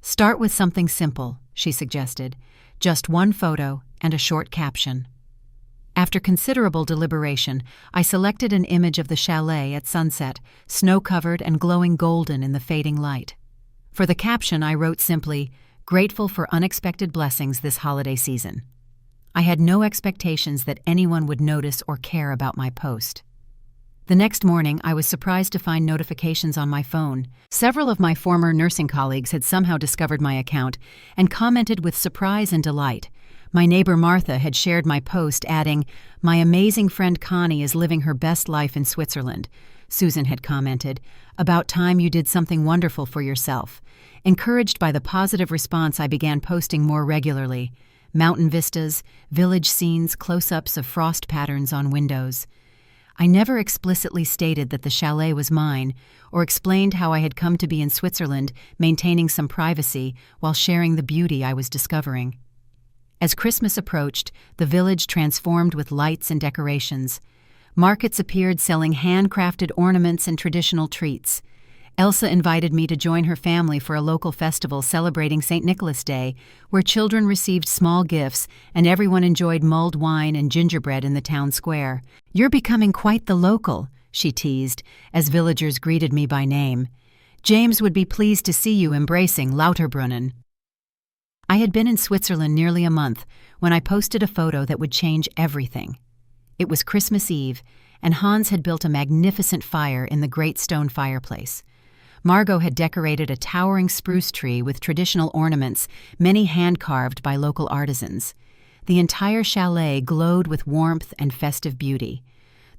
Start with something simple, she suggested, just one photo and a short caption. After considerable deliberation, I selected an image of the chalet at sunset, snow-covered and glowing golden in the fading light. For the caption, I wrote simply, "Grateful for unexpected blessings this holiday season." I had no expectations that anyone would notice or care about my post. The next morning, I was surprised to find notifications on my phone. Several of my former nursing colleagues had somehow discovered my account and commented with surprise and delight. My neighbor Martha had shared my post, adding, "My amazing friend Connie is living her best life in Switzerland." Susan had commented, "About time you did something wonderful for yourself." Encouraged by the positive response, I began posting more regularly. Mountain vistas, village scenes, close-ups of frost patterns on windows. I never explicitly stated that the chalet was mine, or explained how I had come to be in Switzerland, maintaining some privacy while sharing the beauty I was discovering. As Christmas approached, the village transformed with lights and decorations. Markets appeared selling handcrafted ornaments and traditional treats. Elsa invited me to join her family for a local festival celebrating St. Nicholas Day, where children received small gifts and everyone enjoyed mulled wine and gingerbread in the town square. "You're becoming quite the local," she teased, as villagers greeted me by name. "James would be pleased to see you embracing Lauterbrunnen." I had been in Switzerland nearly a month when I posted a photo that would change everything. It was Christmas Eve, and Hans had built a magnificent fire in the great stone fireplace. Margot had decorated a towering spruce tree with traditional ornaments, many hand-carved by local artisans. The entire chalet glowed with warmth and festive beauty.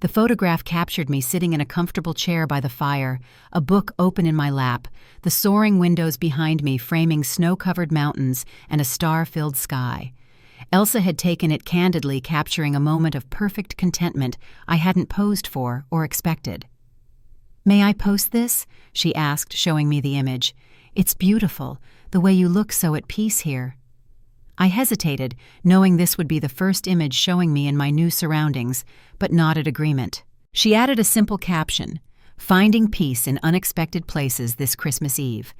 The photograph captured me sitting in a comfortable chair by the fire, a book open in my lap, the soaring windows behind me framing snow-covered mountains and a star-filled sky. Elsa had taken it candidly, capturing a moment of perfect contentment I hadn't posed for or expected. "May I post this?" she asked, showing me the image. "It's beautiful, the way you look so at peace here." I hesitated, knowing this would be the first image showing me in my new surroundings, but nodded agreement. She added a simple caption, "Finding peace in unexpected places this Christmas Eve.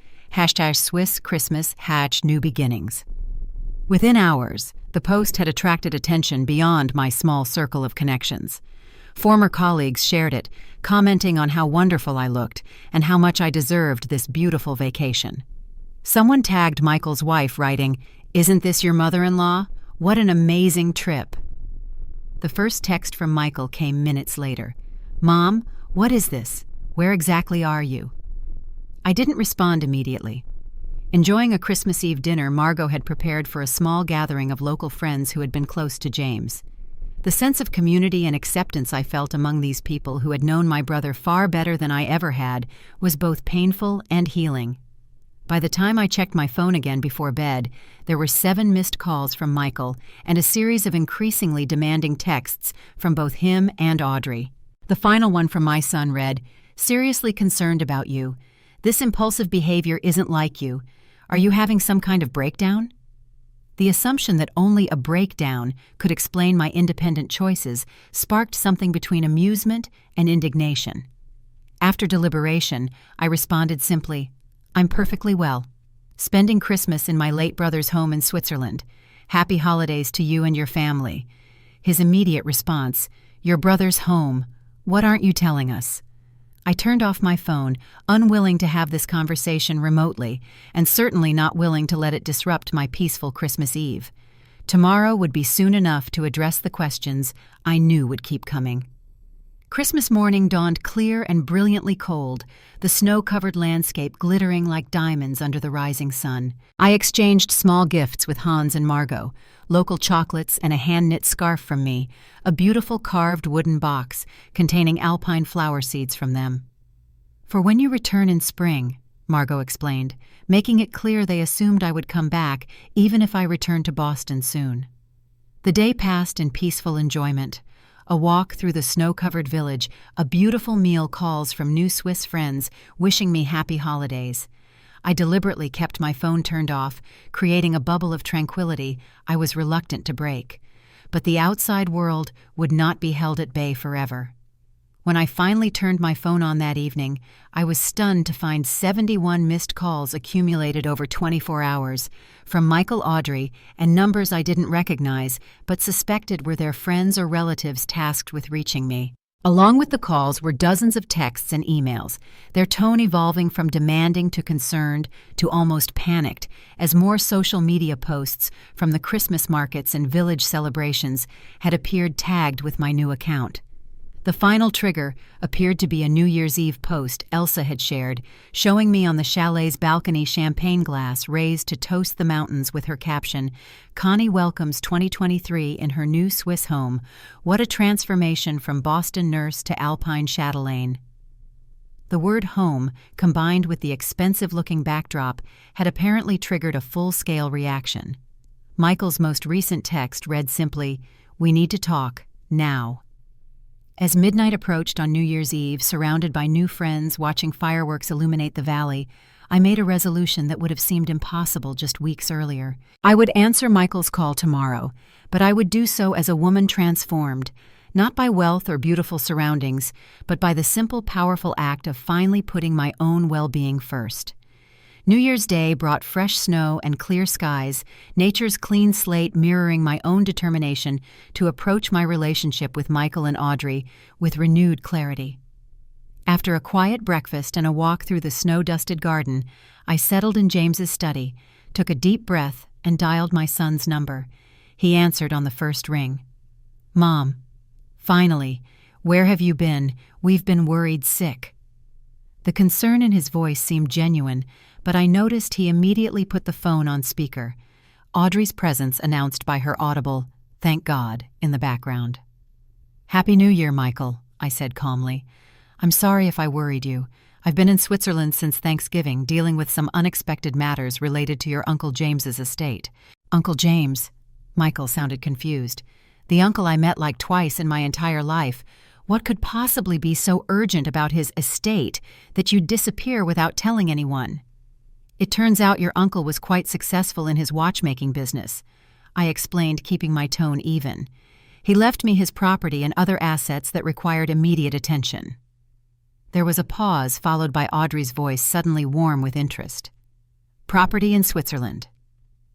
#Swiss Christmas #New beginnings." Within hours, the post had attracted attention beyond my small circle of connections. Former colleagues shared it, commenting on how wonderful I looked and how much I deserved this beautiful vacation. Someone tagged Michael's wife, writing, "Isn't this your mother-in-law? What an amazing trip." The first text from Michael came minutes later. "Mom, what is this? Where exactly are you?" I didn't respond immediately. Enjoying a Christmas Eve dinner, Margot had prepared for a small gathering of local friends who had been close to James. The sense of community and acceptance I felt among these people who had known my brother far better than I ever had was both painful and healing. By the time I checked my phone again before bed, there were 7 missed calls from Michael and a series of increasingly demanding texts from both him and Audrey. The final one from my son read, "Seriously concerned about you. This impulsive behavior isn't like you. Are you having some kind of breakdown?" The assumption that only a breakdown could explain my independent choices sparked something between amusement and indignation. After deliberation, I responded simply, "I'm perfectly well. Spending Christmas in my late brother's home in Switzerland. Happy holidays to you and your family." His immediate response, "Your brother's home. What aren't you telling us?" I turned off my phone, unwilling to have this conversation remotely, and certainly not willing to let it disrupt my peaceful Christmas Eve. Tomorrow would be soon enough to address the questions I knew would keep coming. Christmas morning dawned clear and brilliantly cold, the snow-covered landscape glittering like diamonds under the rising sun. I exchanged small gifts with Hans and Margot, local chocolates and a hand-knit scarf from me, a beautiful carved wooden box containing alpine flower seeds from them. "For when you return in spring," Margot explained, making it clear they assumed I would come back even if I returned to Boston soon. The day passed in peaceful enjoyment. A walk through the snow-covered village, a beautiful meal calls from new Swiss friends wishing me happy holidays. I deliberately kept my phone turned off, creating a bubble of tranquility I was reluctant to break. But the outside world would not be held at bay forever. When I finally turned my phone on that evening, I was stunned to find 71 missed calls accumulated over 24 hours, from Michael Audrey and numbers I didn't recognize but suspected were their friends or relatives tasked with reaching me. Along with the calls were dozens of texts and emails, their tone evolving from demanding to concerned to almost panicked as more social media posts from the Christmas markets and village celebrations had appeared tagged with my new account. The final trigger appeared to be a New Year's Eve post Elsa had shared, showing me on the chalet's balcony champagne glass raised to toast the mountains with her caption, "Connie welcomes 2023 in her new Swiss home. What a transformation from Boston nurse to Alpine chatelaine." The word home, combined with the expensive-looking backdrop, had apparently triggered a full-scale reaction. Michael's most recent text read simply, "We need to talk, now." As midnight approached on New Year's Eve, surrounded by new friends watching fireworks illuminate the valley, I made a resolution that would have seemed impossible just weeks earlier. I would answer Michael's call tomorrow, but I would do so as a woman transformed, not by wealth or beautiful surroundings, but by the simple, powerful act of finally putting my own well-being first. New Year's Day brought fresh snow and clear skies, nature's clean slate mirroring my own determination to approach my relationship with Michael and Audrey with renewed clarity. After a quiet breakfast and a walk through the snow-dusted garden, I settled in James's study, took a deep breath, and dialed my son's number. He answered on the first ring. "Mom, finally, where have you been? We've been worried sick." The concern in his voice seemed genuine, but I noticed he immediately put the phone on speaker. Audrey's presence announced by her audible, "Thank God," in the background. "Happy New Year, Michael," I said calmly. "I'm sorry if I worried you. I've been in Switzerland since Thanksgiving, dealing with some unexpected matters related to your Uncle James's estate." "Uncle James?" Michael sounded confused. "The uncle I met like twice in my entire life. What could possibly be so urgent about his estate that you'd disappear without telling anyone?" "It turns out your uncle was quite successful in his watchmaking business," I explained, keeping my tone even. "He left me his property and other assets that required immediate attention." There was a pause, followed by Audrey's voice suddenly warm with interest. "Property in Switzerland.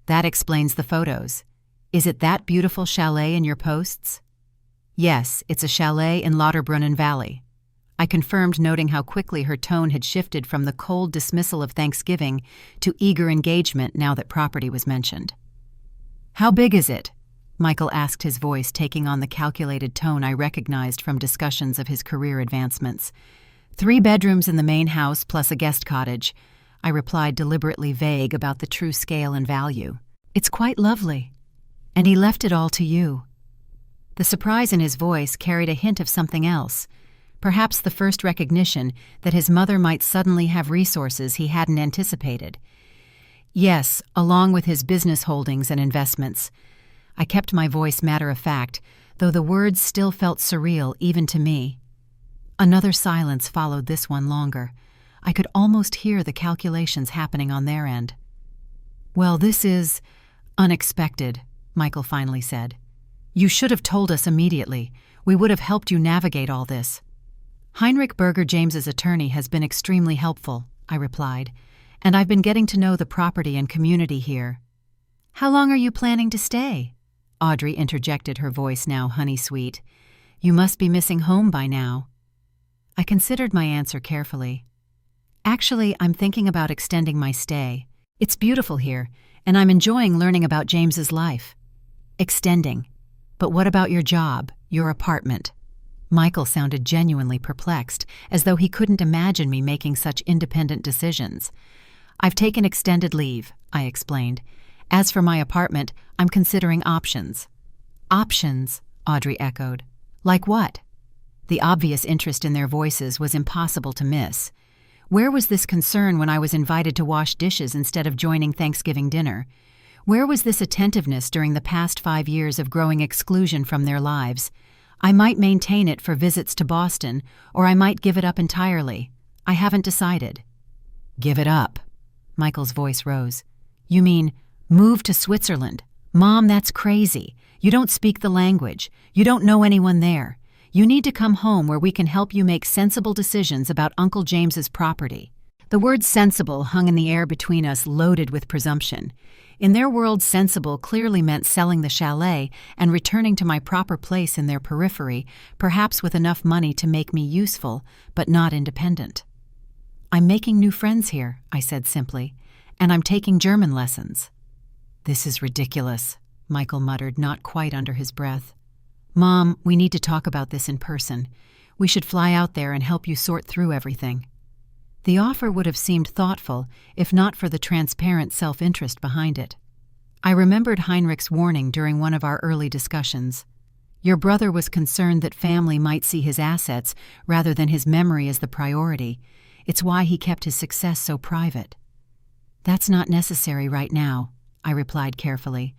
That explains the photos. Is it that beautiful chalet in your posts?" "Yes, it's a chalet in Lauterbrunnen Valley," I confirmed, noting how quickly her tone had shifted from the cold dismissal of Thanksgiving to eager engagement now that property was mentioned. "How big is it?" Michael asked, his voice taking on the calculated tone I recognized from discussions of his career advancements. "3 bedrooms in the main house plus a guest cottage," I replied, deliberately vague about the true scale and value. "It's quite lovely. And he left it all to you." The surprise in his voice carried a hint of something else. Perhaps the first recognition that his mother might suddenly have resources he hadn't anticipated. "Yes, along with his business holdings and investments." I kept my voice matter-of-fact, though the words still felt surreal even to me. Another silence followed this one longer. I could almost hear the calculations happening on their end. "Well, this is unexpected," Michael finally said. "You should have told us immediately. We would have helped you navigate all this." "Heinrich Berger James's attorney has been extremely helpful," I replied, "and I've been getting to know the property and community here." "How long are you planning to stay?" Audrey interjected, her voice now honey-sweet. "You must be missing home by now." I considered my answer carefully. "Actually, I'm thinking about extending my stay. It's beautiful here, and I'm enjoying learning about James's life." "Extending. But what about your job, your apartment?" Michael sounded genuinely perplexed, as though he couldn't imagine me making such independent decisions. "I've taken extended leave," I explained. "As for my apartment, I'm considering options." "Options?" Audrey echoed. "Like what?" The obvious interest in their voices was impossible to miss. Where was this concern when I was invited to wash dishes instead of joining Thanksgiving dinner? Where was this attentiveness during the past 5 years of growing exclusion from their lives? I might maintain it for visits to Boston, or I might give it up entirely. I haven't decided. Give it up. Michael's voice rose. You mean, move to Switzerland? Mom, that's crazy. You don't speak the language. You don't know anyone there. You need to come home where we can help you make sensible decisions about Uncle James's property. The word sensible hung in the air between us, loaded with presumption. In their world, sensible clearly meant selling the chalet and returning to my proper place in their periphery, perhaps with enough money to make me useful, but not independent. I'm making new friends here, I said simply, and I'm taking German lessons. This is ridiculous, Michael muttered, not quite under his breath. Mom, we need to talk about this in person. We should fly out there and help you sort through everything. The offer would have seemed thoughtful if not for the transparent self-interest behind it. I remembered Heinrich's warning during one of our early discussions. Your brother was concerned that family might see his assets rather than his memory as the priority. It's why he kept his success so private. That's not necessary right now, I replied carefully.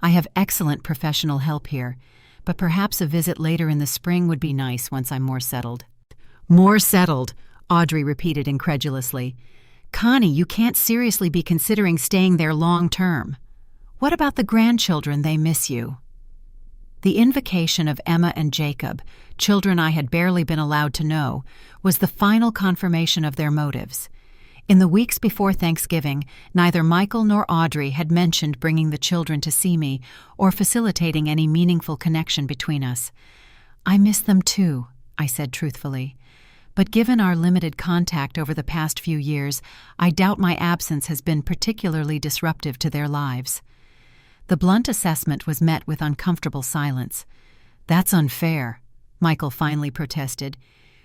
I have excellent professional help here, but perhaps a visit later in the spring would be nice once I'm more settled. More settled, Audrey repeated incredulously. Connie, you can't seriously be considering staying there long term. What about the grandchildren? They miss you. The invocation of Emma and Jacob, children I had barely been allowed to know, was the final confirmation of their motives. In the weeks before Thanksgiving, neither Michael nor Audrey had mentioned bringing the children to see me or facilitating any meaningful connection between us. I miss them too, I said truthfully. But given our limited contact over the past few years, I doubt my absence has been particularly disruptive to their lives. The blunt assessment was met with uncomfortable silence. That's unfair, Michael finally protested.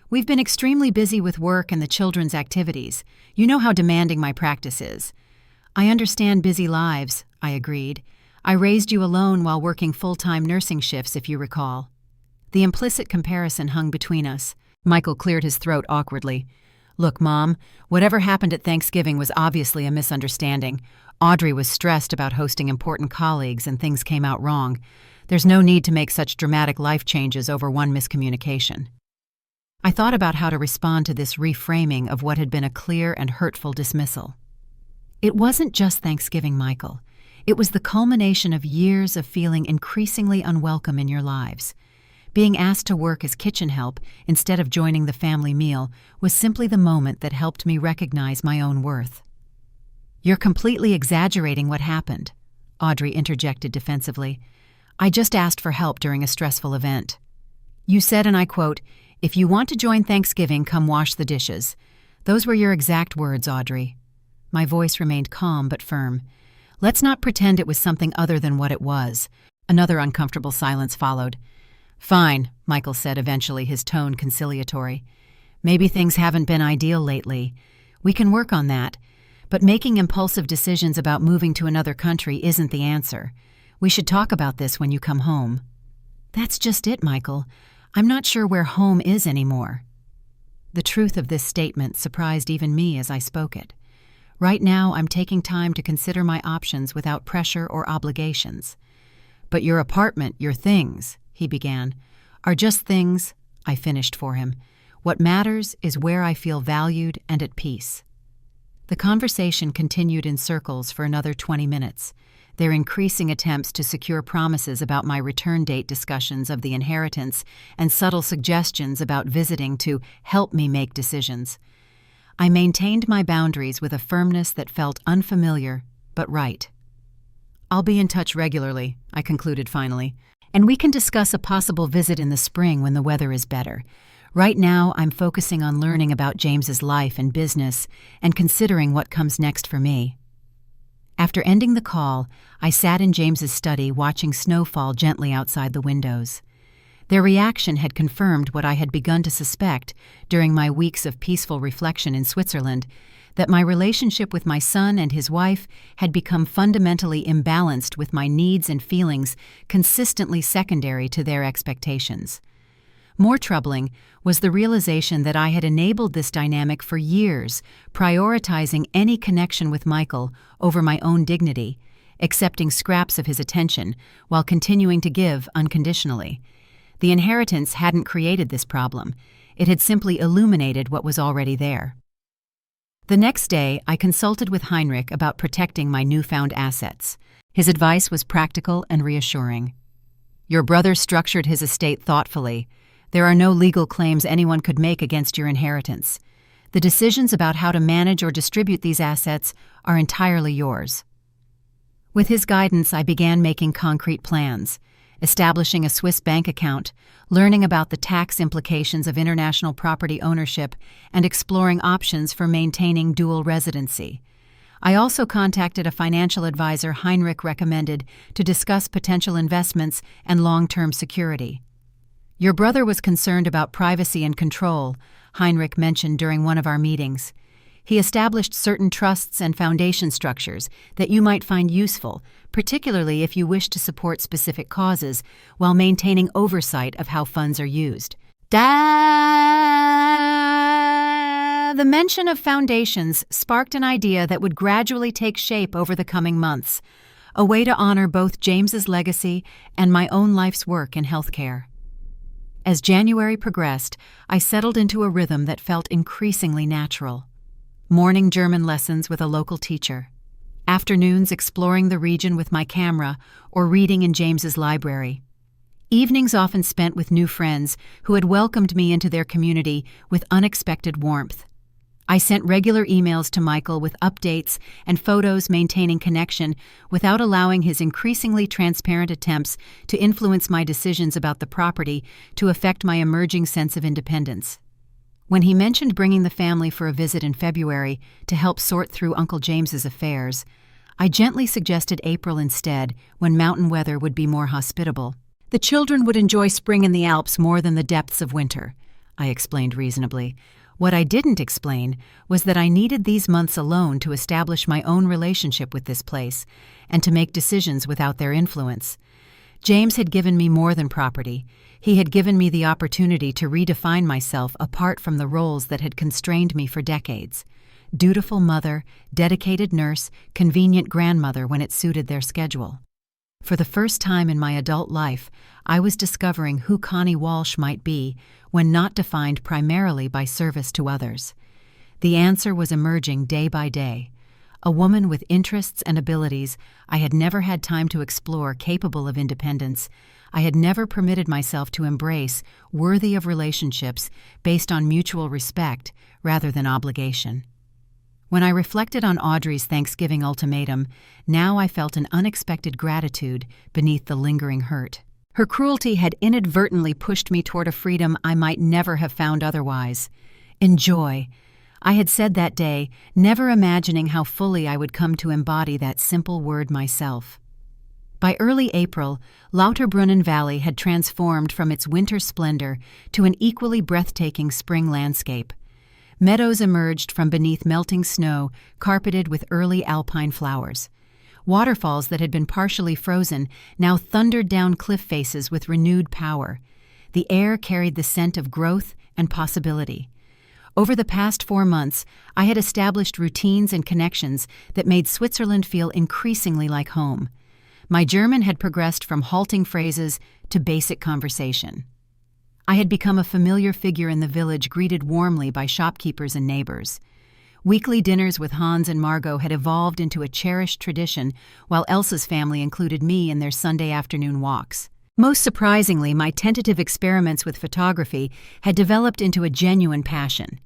We've been extremely busy with work and the children's activities. You know how demanding my practice is. I understand busy lives, I agreed. I raised you alone while working full-time nursing shifts, if you recall. The implicit comparison hung between us. Michael cleared his throat awkwardly. Look, Mom, whatever happened at Thanksgiving was obviously a misunderstanding. Audrey was stressed about hosting important colleagues and things came out wrong. There's no need to make such dramatic life changes over one miscommunication. I thought about how to respond to this reframing of what had been a clear and hurtful dismissal. It wasn't just Thanksgiving, Michael. It was the culmination of years of feeling increasingly unwelcome in your lives. Being asked to work as kitchen help instead of joining the family meal was simply the moment that helped me recognize my own worth. You're completely exaggerating what happened, Audrey interjected defensively. I just asked for help during a stressful event. You said, and I quote, "If you want to join Thanksgiving, come wash the dishes." Those were your exact words, Audrey. My voice remained calm but firm. Let's not pretend it was something other than what it was. Another uncomfortable silence followed. Fine, Michael said eventually, his tone conciliatory. Maybe things haven't been ideal lately. We can work on that. But making impulsive decisions about moving to another country isn't the answer. We should talk about this when you come home. That's just it, Michael. I'm not sure where home is anymore. The truth of this statement surprised even me as I spoke it. Right now, I'm taking time to consider my options without pressure or obligations. But your apartment, your things, he began, are just things, I finished for him. What matters is where I feel valued and at peace. The conversation continued in circles for another 20 minutes, their increasing attempts to secure promises about my return date, discussions of the inheritance, and subtle suggestions about visiting to help me make decisions. I maintained my boundaries with a firmness that felt unfamiliar, but right. I'll be in touch regularly, I concluded finally, and we can discuss a possible visit in the spring when the weather is better. Right now, I'm focusing on learning about James's life and business and considering what comes next for me. After ending the call, I sat in James's study watching snow fall gently outside the windows. Their reaction had confirmed what I had begun to suspect during my weeks of peaceful reflection in Switzerland, that my relationship with my son and his wife had become fundamentally imbalanced, with my needs and feelings consistently secondary to their expectations. More troubling was the realization that I had enabled this dynamic for years, prioritizing any connection with Michael over my own dignity, accepting scraps of his attention while continuing to give unconditionally. The inheritance hadn't created this problem. It had simply illuminated what was already there. The next day, I consulted with Heinrich about protecting my newfound assets. His advice was practical and reassuring. "Your brother structured his estate thoughtfully. There are no legal claims anyone could make against your inheritance. The decisions about how to manage or distribute these assets are entirely yours." With his guidance, I began making concrete plans, establishing a Swiss bank account, learning about the tax implications of international property ownership, and exploring options for maintaining dual residency. I also contacted a financial advisor Heinrich recommended to discuss potential investments and long-term security. "Your brother was concerned about privacy and control," Heinrich mentioned during one of our meetings. "He established certain trusts and foundation structures that you might find useful, particularly if you wish to support specific causes, while maintaining oversight of how funds are used." The mention of foundations sparked an idea that would gradually take shape over the coming months, a way to honor both James's legacy and my own life's work in healthcare. As January progressed, I settled into a rhythm that felt increasingly natural. Morning German lessons with a local teacher, afternoons exploring the region with my camera or reading in James's library, evenings often spent with new friends who had welcomed me into their community with unexpected warmth. I sent regular emails to Michael with updates and photos, maintaining connection without allowing his increasingly transparent attempts to influence my decisions about the property to affect my emerging sense of independence. When he mentioned bringing the family for a visit in February to help sort through Uncle James's affairs, I gently suggested April instead, when mountain weather would be more hospitable. "The children would enjoy spring in the Alps more than the depths of winter," I explained reasonably. What I didn't explain was that I needed these months alone to establish my own relationship with this place and to make decisions without their influence. James had given me more than property. He had given me the opportunity to redefine myself apart from the roles that had constrained me for decades. Dutiful mother, dedicated nurse, convenient grandmother when it suited their schedule. For the first time in my adult life, I was discovering who Connie Walsh might be when not defined primarily by service to others. The answer was emerging day by day. A woman with interests and abilities I had never had time to explore, capable of independence. I had never permitted myself to embrace, worthy of relationships based on mutual respect rather than obligation. When I reflected on Audrey's Thanksgiving ultimatum, now I felt an unexpected gratitude beneath the lingering hurt. Her cruelty had inadvertently pushed me toward a freedom I might never have found otherwise. Enjoy. I had said that day, never imagining how fully I would come to embody that simple word myself. By early April, Lauterbrunnen Valley had transformed from its winter splendor to an equally breathtaking spring landscape. Meadows emerged from beneath melting snow, carpeted with early alpine flowers. Waterfalls that had been partially frozen now thundered down cliff faces with renewed power. The air carried the scent of growth and possibility. Over the past 4 months, I had established routines and connections that made Switzerland feel increasingly like home. My German had progressed from halting phrases to basic conversation. I had become a familiar figure in the village, greeted warmly by shopkeepers and neighbors. Weekly dinners with Hans and Margot had evolved into a cherished tradition, while Elsa's family included me in their Sunday afternoon walks. Most surprisingly, my tentative experiments with photography had developed into a genuine passion.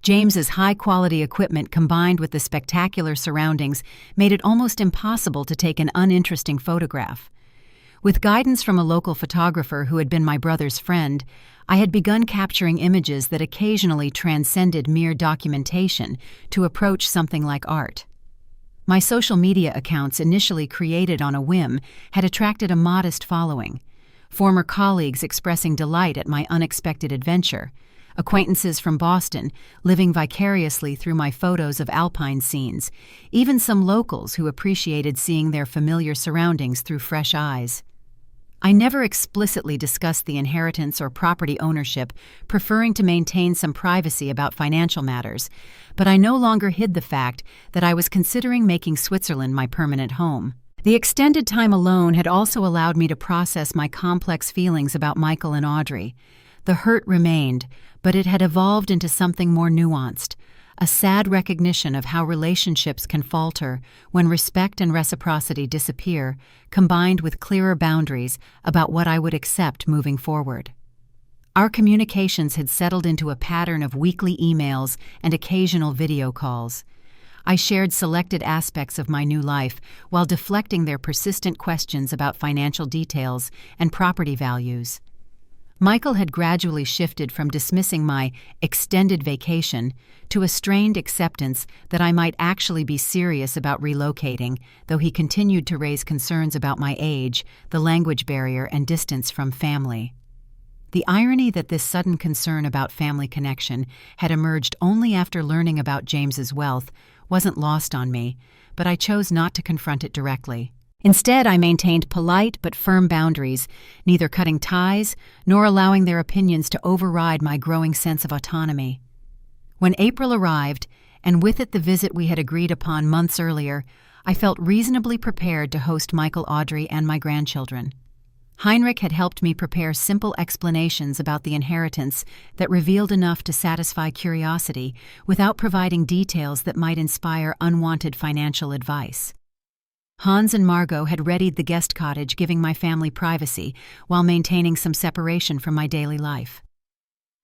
James's high-quality equipment combined with the spectacular surroundings made it almost impossible to take an uninteresting photograph. With guidance from a local photographer who had been my brother's friend, I had begun capturing images that occasionally transcended mere documentation to approach something like art. My social media accounts, initially created on a whim, had attracted a modest following. Former colleagues expressing delight at my unexpected adventure, acquaintances from Boston living vicariously through my photos of alpine scenes, even some locals who appreciated seeing their familiar surroundings through fresh eyes. I never explicitly discussed the inheritance or property ownership, preferring to maintain some privacy about financial matters, but I no longer hid the fact that I was considering making Switzerland my permanent home. The extended time alone had also allowed me to process my complex feelings about Michael and Audrey. The hurt remained, but it had evolved into something more nuanced, a sad recognition of how relationships can falter when respect and reciprocity disappear, combined with clearer boundaries about what I would accept moving forward. Our communications had settled into a pattern of weekly emails and occasional video calls. I shared selected aspects of my new life while deflecting their persistent questions about financial details and property values. Michael had gradually shifted from dismissing my extended vacation to a strained acceptance that I might actually be serious about relocating, though he continued to raise concerns about my age, the language barrier, and distance from family. The irony that this sudden concern about family connection had emerged only after learning about James's wealth wasn't lost on me, but I chose not to confront it directly. Instead, I maintained polite but firm boundaries, neither cutting ties nor allowing their opinions to override my growing sense of autonomy. When April arrived, and with it the visit we had agreed upon months earlier, I felt reasonably prepared to host Michael, Audrey, and my grandchildren. Heinrich had helped me prepare simple explanations about the inheritance that revealed enough to satisfy curiosity without providing details that might inspire unwanted financial advice. Hans and Margot had readied the guest cottage, giving my family privacy while maintaining some separation from my daily life.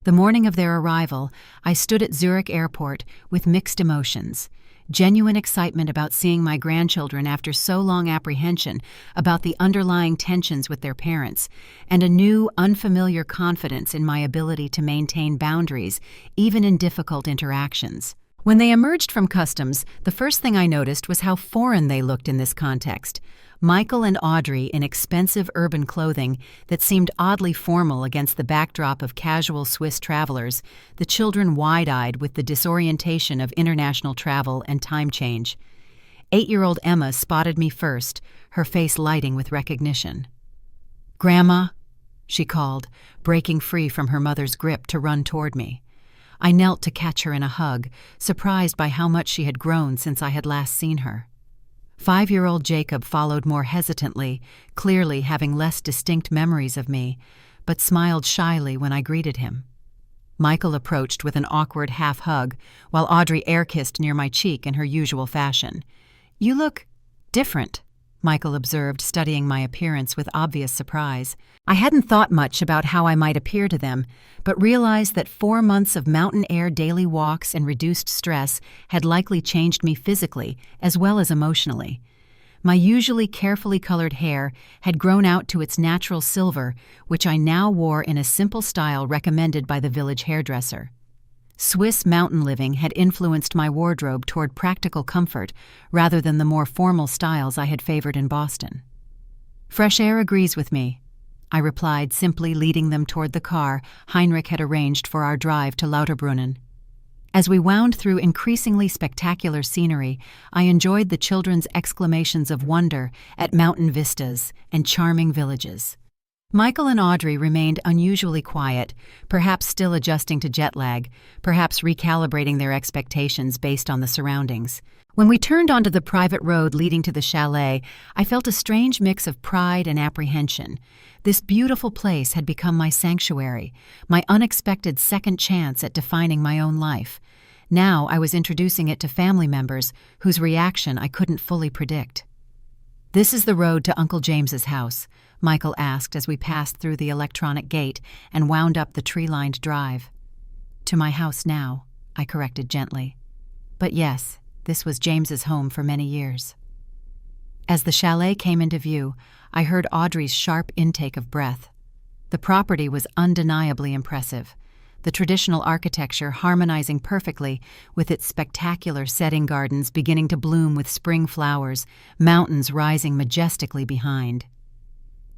The morning of their arrival, I stood at Zurich Airport with mixed emotions: genuine excitement about seeing my grandchildren after so long apprehension about the underlying tensions with their parents, and a new, unfamiliar confidence in my ability to maintain boundaries, even in difficult interactions. When they emerged from customs, the first thing I noticed was how foreign they looked in this context. Michael and Audrey in expensive urban clothing that seemed oddly formal against the backdrop of casual Swiss travelers, the children wide-eyed with the disorientation of international travel and time change. 8-year-old Emma spotted me first, her face lighting with recognition. "Grandma," she called, breaking free from her mother's grip to run toward me. I knelt to catch her in a hug, surprised by how much she had grown since I had last seen her. 5-year-old Jacob followed more hesitantly, clearly having less distinct memories of me, but smiled shyly when I greeted him. Michael approached with an awkward half-hug, while Audrey air-kissed near my cheek in her usual fashion. "You look different," Michael observed, studying my appearance with obvious surprise. I hadn't thought much about how I might appear to them, but realized that 4 months of mountain air daily walks and reduced stress had likely changed me physically as well as emotionally. My usually carefully colored hair had grown out to its natural silver, which I now wore in a simple style recommended by the village hairdresser. Swiss mountain living had influenced my wardrobe toward practical comfort rather than the more formal styles I had favored in Boston. "Fresh air agrees with me," I replied, simply leading them toward the car Heinrich had arranged for our drive to Lauterbrunnen. As we wound through increasingly spectacular scenery, I enjoyed the children's exclamations of wonder at mountain vistas and charming villages. Michael and Audrey remained unusually quiet, perhaps still adjusting to jet lag, perhaps recalibrating their expectations based on the surroundings. When we turned onto the private road leading to the chalet, I felt a strange mix of pride and apprehension. This beautiful place had become my sanctuary, my unexpected second chance at defining my own life. Now I was introducing it to family members whose reaction I couldn't fully predict. "This is the road to Uncle James's house," Michael asked as we passed through the electronic gate and wound up the tree-lined drive. "To my house now," I corrected gently. But yes, this was James's home for many years. As the chalet came into view, I heard Audrey's sharp intake of breath. The property was undeniably impressive, the traditional architecture harmonizing perfectly with its spectacular setting gardens beginning to bloom with spring flowers, mountains rising majestically behind.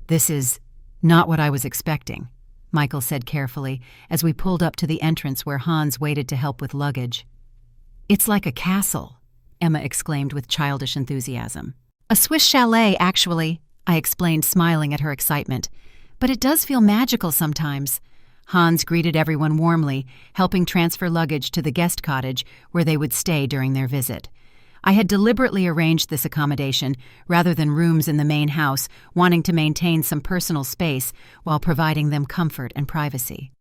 "This is not what I was expecting," Michael said carefully as we pulled up to the entrance where Hans waited to help with luggage. "It's like a castle," Emma exclaimed with childish enthusiasm. "A Swiss chalet, actually," I explained, smiling at her excitement. "But it does feel magical sometimes." Hans greeted everyone warmly, helping transfer luggage to the guest cottage where they would stay during their visit. I had deliberately arranged this accommodation rather than rooms in the main house, wanting to maintain some personal space while providing them comfort and privacy.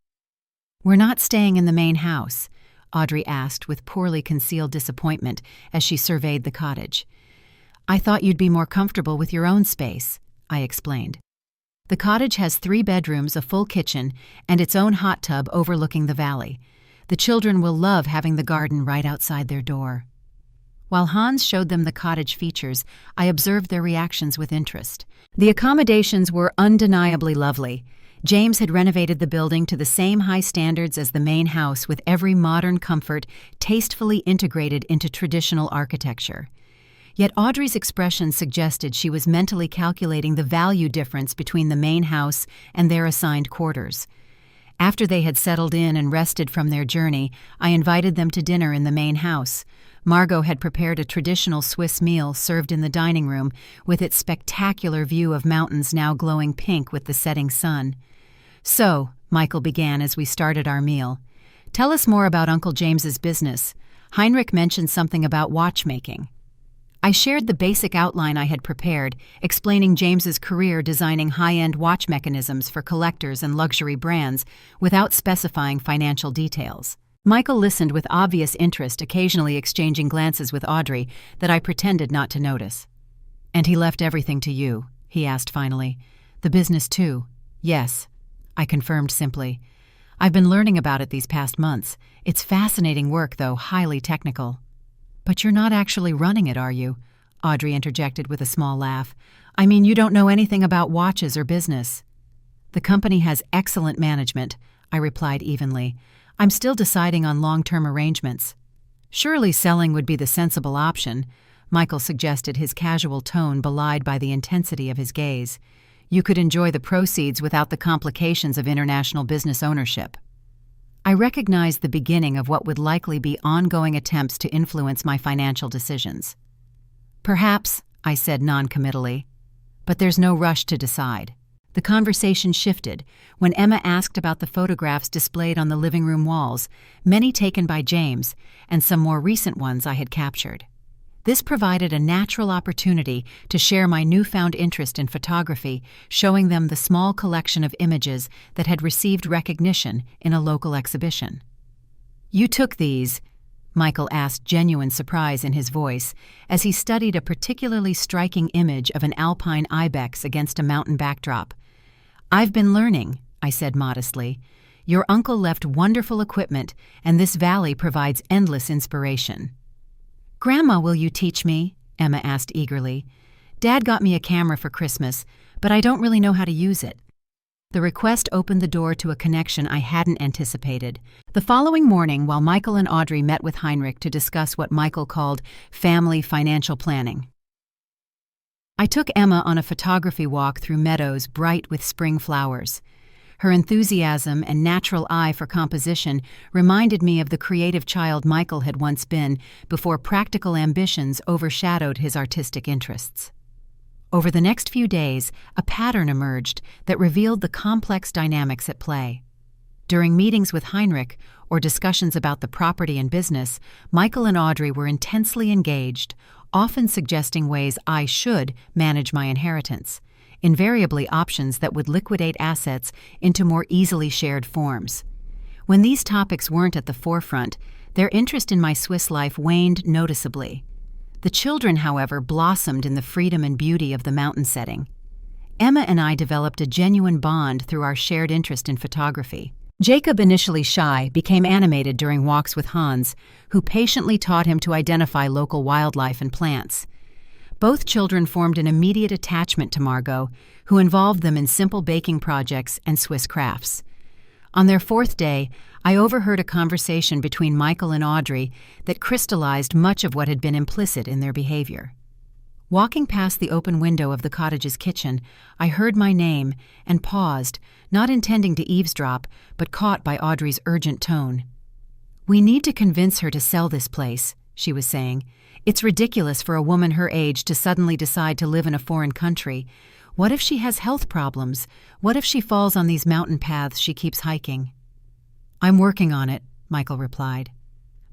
"We're not staying in the main house," Audrey asked with poorly concealed disappointment as she surveyed the cottage. "I thought you'd be more comfortable with your own space," I explained. "The cottage has 3 bedrooms, a full kitchen, and its own hot tub overlooking the valley. The children will love having the garden right outside their door." While Hans showed them the cottage features, I observed their reactions with interest. The accommodations were undeniably lovely. James had renovated the building to the same high standards as the main house, with every modern comfort tastefully integrated into traditional architecture. Yet Audrey's expression suggested she was mentally calculating the value difference between the main house and their assigned quarters. After they had settled in and rested from their journey, I invited them to dinner in the main house. Margot had prepared a traditional Swiss meal served in the dining room, with its spectacular view of mountains now glowing pink with the setting sun. "So," Michael began as we started our meal, "tell us more about Uncle James's business. Heinrich mentioned something about watchmaking." I shared the basic outline I had prepared, explaining James's career designing high-end watch mechanisms for collectors and luxury brands without specifying financial details. Michael listened with obvious interest, occasionally exchanging glances with Audrey that I pretended not to notice. "And he left everything to you?" he asked finally. "The business too?" "Yes," I confirmed simply. "I've been learning about it these past months. It's fascinating work, though highly technical." "But you're not actually running it, are you?" Audrey interjected with a small laugh. "I mean, you don't know anything about watches or business." "The company has excellent management," I replied evenly. "I'm still deciding on long-term arrangements." "Surely selling would be the sensible option," Michael suggested, his casual tone belied by the intensity of his gaze. "You could enjoy the proceeds without the complications of international business ownership." I recognized the beginning of what would likely be ongoing attempts to influence my financial decisions. "Perhaps," I said non-committally, "but there's no rush to decide." The conversation shifted when Emma asked about the photographs displayed on the living room walls, many taken by James, and some more recent ones I had captured. This provided a natural opportunity to share my newfound interest in photography, showing them the small collection of images that had received recognition in a local exhibition. "You took these?" Michael asked, genuine surprise in his voice, as he studied a particularly striking image of an alpine ibex against a mountain backdrop. "I've been learning," I said modestly. "Your uncle left wonderful equipment, and this valley provides endless inspiration." "Grandma, will you teach me?" Emma asked eagerly. "Dad got me a camera for Christmas, but I don't really know how to use it." The request opened the door to a connection I hadn't anticipated. The following morning, while Michael and Audrey met with Heinrich to discuss what Michael called family financial planning, I took Emma on a photography walk through meadows bright with spring flowers. Her enthusiasm and natural eye for composition reminded me of the creative child Michael had once been before practical ambitions overshadowed his artistic interests. Over the next few days, a pattern emerged that revealed the complex dynamics at play. During meetings with Heinrich or discussions about the property and business, Michael and Audrey were intensely engaged, often suggesting ways I should manage my inheritance, invariably options that would liquidate assets into more easily shared forms. When these topics weren't at the forefront, their interest in my Swiss life waned noticeably. The children, however, blossomed in the freedom and beauty of the mountain setting. Emma and I developed a genuine bond through our shared interest in photography. Jacob, initially shy, became animated during walks with Hans, who patiently taught him to identify local wildlife and plants. Both children formed an immediate attachment to Margot, who involved them in simple baking projects and Swiss crafts. On their 4th day, I overheard a conversation between Michael and Audrey that crystallized much of what had been implicit in their behavior. Walking past the open window of the cottage's kitchen, I heard my name and paused, not intending to eavesdrop, but caught by Audrey's urgent tone. "We need to convince her to sell this place," she was saying. "It's ridiculous for a woman her age to suddenly decide to live in a foreign country. What if she has health problems? What if she falls on these mountain paths she keeps hiking? I'm working on it, Michael replied.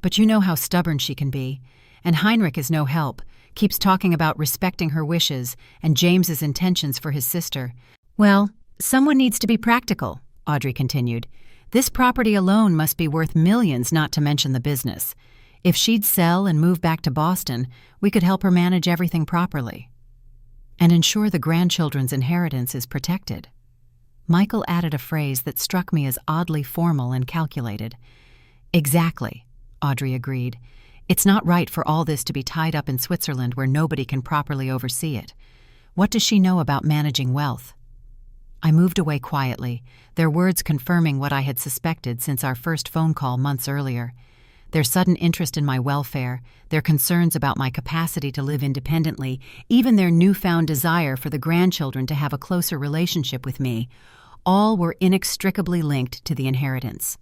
But you know how stubborn she can be. And Heinrich is no help, keeps talking about respecting her wishes and James's intentions for his sister. Well, someone needs to be practical, Audrey continued. This property alone must be worth millions, not to mention the business. If she'd sell and move back to Boston, we could help her manage everything properly. And ensure the grandchildren's inheritance is protected. Michael added a phrase that struck me as oddly formal and calculated. Exactly, Audrey agreed. It's not right for all this to be tied up in Switzerland where nobody can properly oversee it. What does she know about managing wealth? I moved away quietly, their words confirming what I had suspected since our first phone call months earlier. Their sudden interest in my welfare, their concerns about my capacity to live independently, even their newfound desire for the grandchildren to have a closer relationship with me, all were inextricably linked to the inheritance.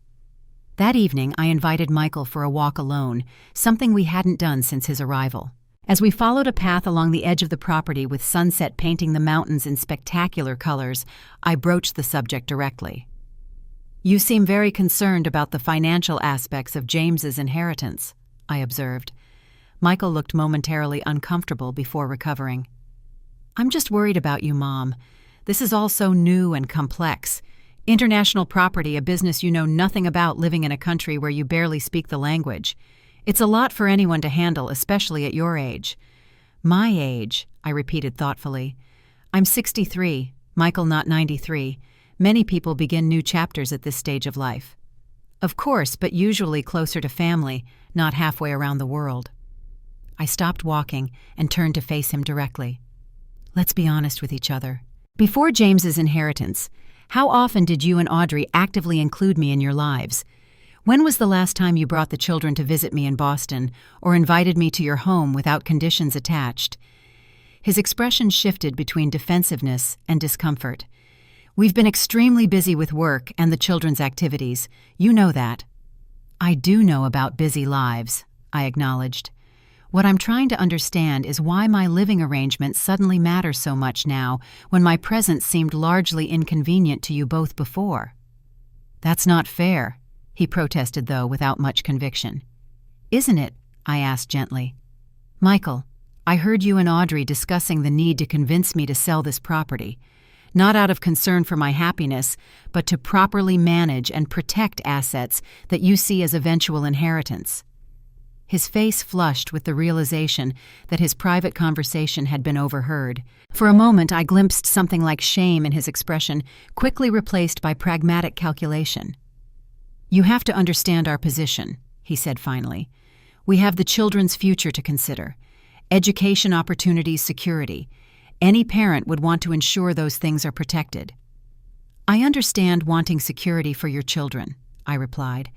That evening, I invited Michael for a walk alone, something we hadn't done since his arrival. As we followed a path along the edge of the property with sunset painting the mountains in spectacular colors, I broached the subject directly. You seem very concerned about the financial aspects of James's inheritance, I observed. Michael looked momentarily uncomfortable before recovering. I'm just worried about you, Mom. This is all so new and complex. International property, a business you know nothing about living in a country where you barely speak the language. It's a lot for anyone to handle, especially at your age. My age, I repeated thoughtfully. I'm 63, Michael not 93. Many people begin new chapters at this stage of life. Of course, but usually closer to family, not halfway around the world. I stopped walking and turned to face him directly. Let's be honest with each other. Before James's inheritance, how often did you and Audrey actively include me in your lives? When was the last time you brought the children to visit me in Boston or invited me to your home without conditions attached? His expression shifted between defensiveness and discomfort. We've been extremely busy with work and the children's activities. You know that. I do know about busy lives, I acknowledged. What I'm trying to understand is why my living arrangement suddenly matters so much now when my presence seemed largely inconvenient to you both before. That's not fair, he protested, though, without much conviction. Isn't it? I asked gently. Michael, I heard you and Audrey discussing the need to convince me to sell this property. Not out of concern for my happiness, but to properly manage and protect assets that you see as eventual inheritance. His face flushed with the realization that his private conversation had been overheard. For a moment, I glimpsed something like shame in his expression, quickly replaced by pragmatic calculation. You have to understand our position, he said finally. We have the children's future to consider. Education opportunities, security. Any parent would want to ensure those things are protected. I understand wanting security for your children, I replied.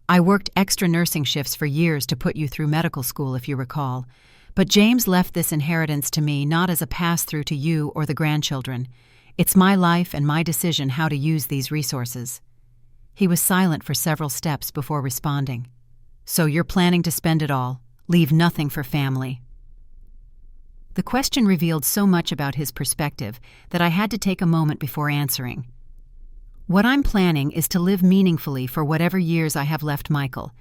I worked extra nursing shifts for years to put you through medical school, if you recall. But James left this inheritance to me not as a pass-through to you or the grandchildren. It's my life and my decision how to use these resources. He was silent for several steps before responding. So you're planning to spend it all, leave nothing for family. The question revealed so much about his perspective that I had to take a moment before answering. What I'm planning is to live meaningfully for whatever years I have left Michael.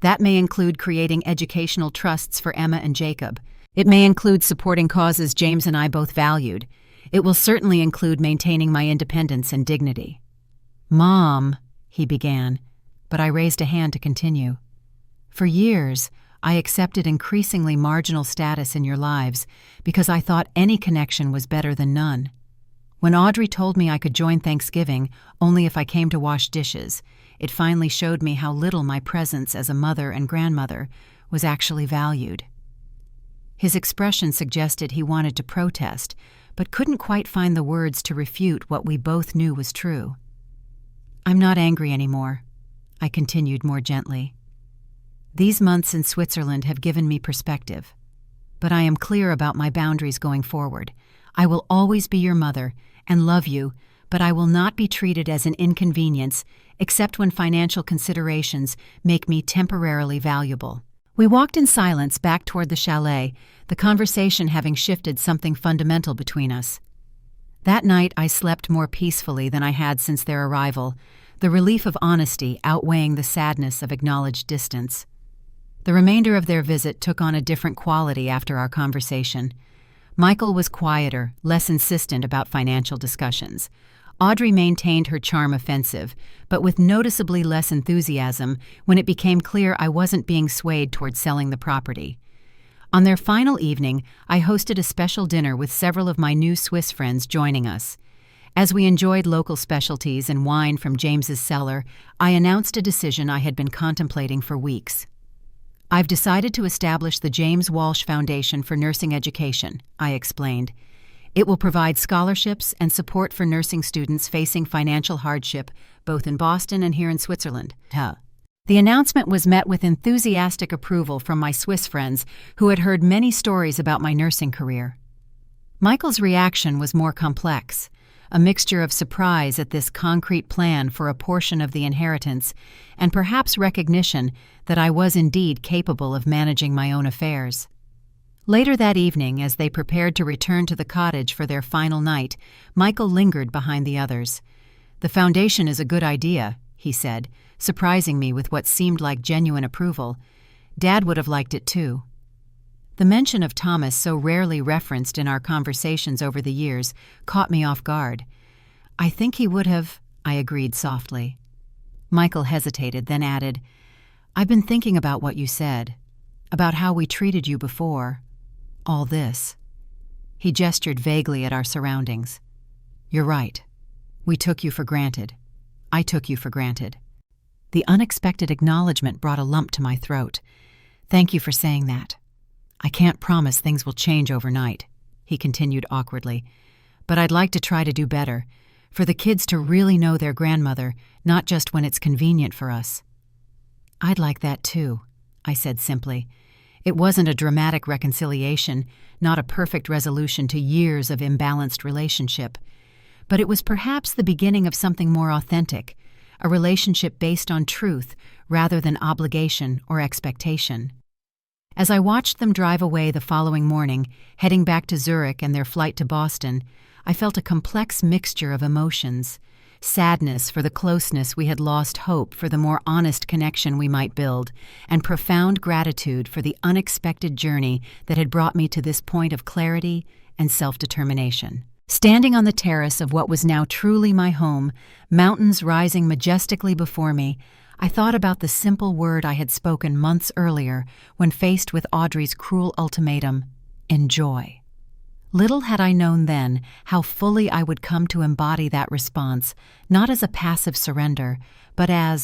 That may include creating educational trusts for Emma and Jacob. It may include supporting causes James and I both valued. It will certainly include maintaining my independence and dignity. Mom, he began, but I raised a hand to continue. For years, I accepted increasingly marginal status in your lives because I thought any connection was better than none. When Audrey told me I could join Thanksgiving only if I came to wash dishes, it finally showed me how little my presence as a mother and grandmother was actually valued. His expression suggested he wanted to protest, but couldn't quite find the words to refute what we both knew was true. I'm not angry anymore, I continued more gently. These months in Switzerland have given me perspective, but I am clear about my boundaries going forward. I will always be your mother and love you, but I will not be treated as an inconvenience except when financial considerations make me temporarily valuable. We walked in silence back toward the chalet, the conversation having shifted something fundamental between us. That night I slept more peacefully than I had since their arrival, the relief of honesty outweighing the sadness of acknowledged distance. The remainder of their visit took on a different quality after our conversation. Michael was quieter, less insistent about financial discussions. Audrey maintained her charm offensive, but with noticeably less enthusiasm when it became clear I wasn't being swayed toward selling the property. On their final evening, I hosted a special dinner with several of my new Swiss friends joining us. As we enjoyed local specialties and wine from James's cellar, I announced a decision I had been contemplating for weeks. "I've decided to establish the James Walsh Foundation for Nursing Education," I explained. "It will provide scholarships and support for nursing students facing financial hardship, both in Boston and here in Switzerland." The announcement was met with enthusiastic approval from my Swiss friends who had heard many stories about my nursing career. Michael's reaction was more complex, a mixture of surprise at this concrete plan for a portion of the inheritance and perhaps recognition that I was indeed capable of managing my own affairs. Later that evening, as they prepared to return to the cottage for their final night, Michael lingered behind the others. "The foundation is a good idea," he said, surprising me with what seemed like genuine approval. "Dad would have liked it too." The mention of Thomas, so rarely referenced in our conversations over the years, caught me off guard. "I think he would have," I agreed softly. Michael hesitated, then added, "I've been thinking about what you said, about how we treated you before. All this." He gestured vaguely at our surroundings. "You're right. We took you for granted. I took you for granted." The unexpected acknowledgement brought a lump to my throat. "Thank you for saying that. I can't promise things will change overnight," he continued awkwardly. "But I'd like to try to do better, for the kids to really know their grandmother, not just when it's convenient for us." "I'd like that too," I said simply. It wasn't a dramatic reconciliation, not a perfect resolution to years of imbalanced relationship. But it was perhaps the beginning of something more authentic, a relationship based on truth rather than obligation or expectation. As I watched them drive away the following morning, heading back to Zurich and their flight to Boston, I felt a complex mixture of emotions: sadness for the closeness we had lost, hope for the more honest connection we might build, and profound gratitude for the unexpected journey that had brought me to this point of clarity and self-determination. Standing on the terrace of what was now truly my home, mountains rising majestically before me, I thought about the simple word I had spoken months earlier when faced with Audrey's cruel ultimatum: enjoy. Little had I known then how fully I would come to embody that response, not as a passive surrender, but as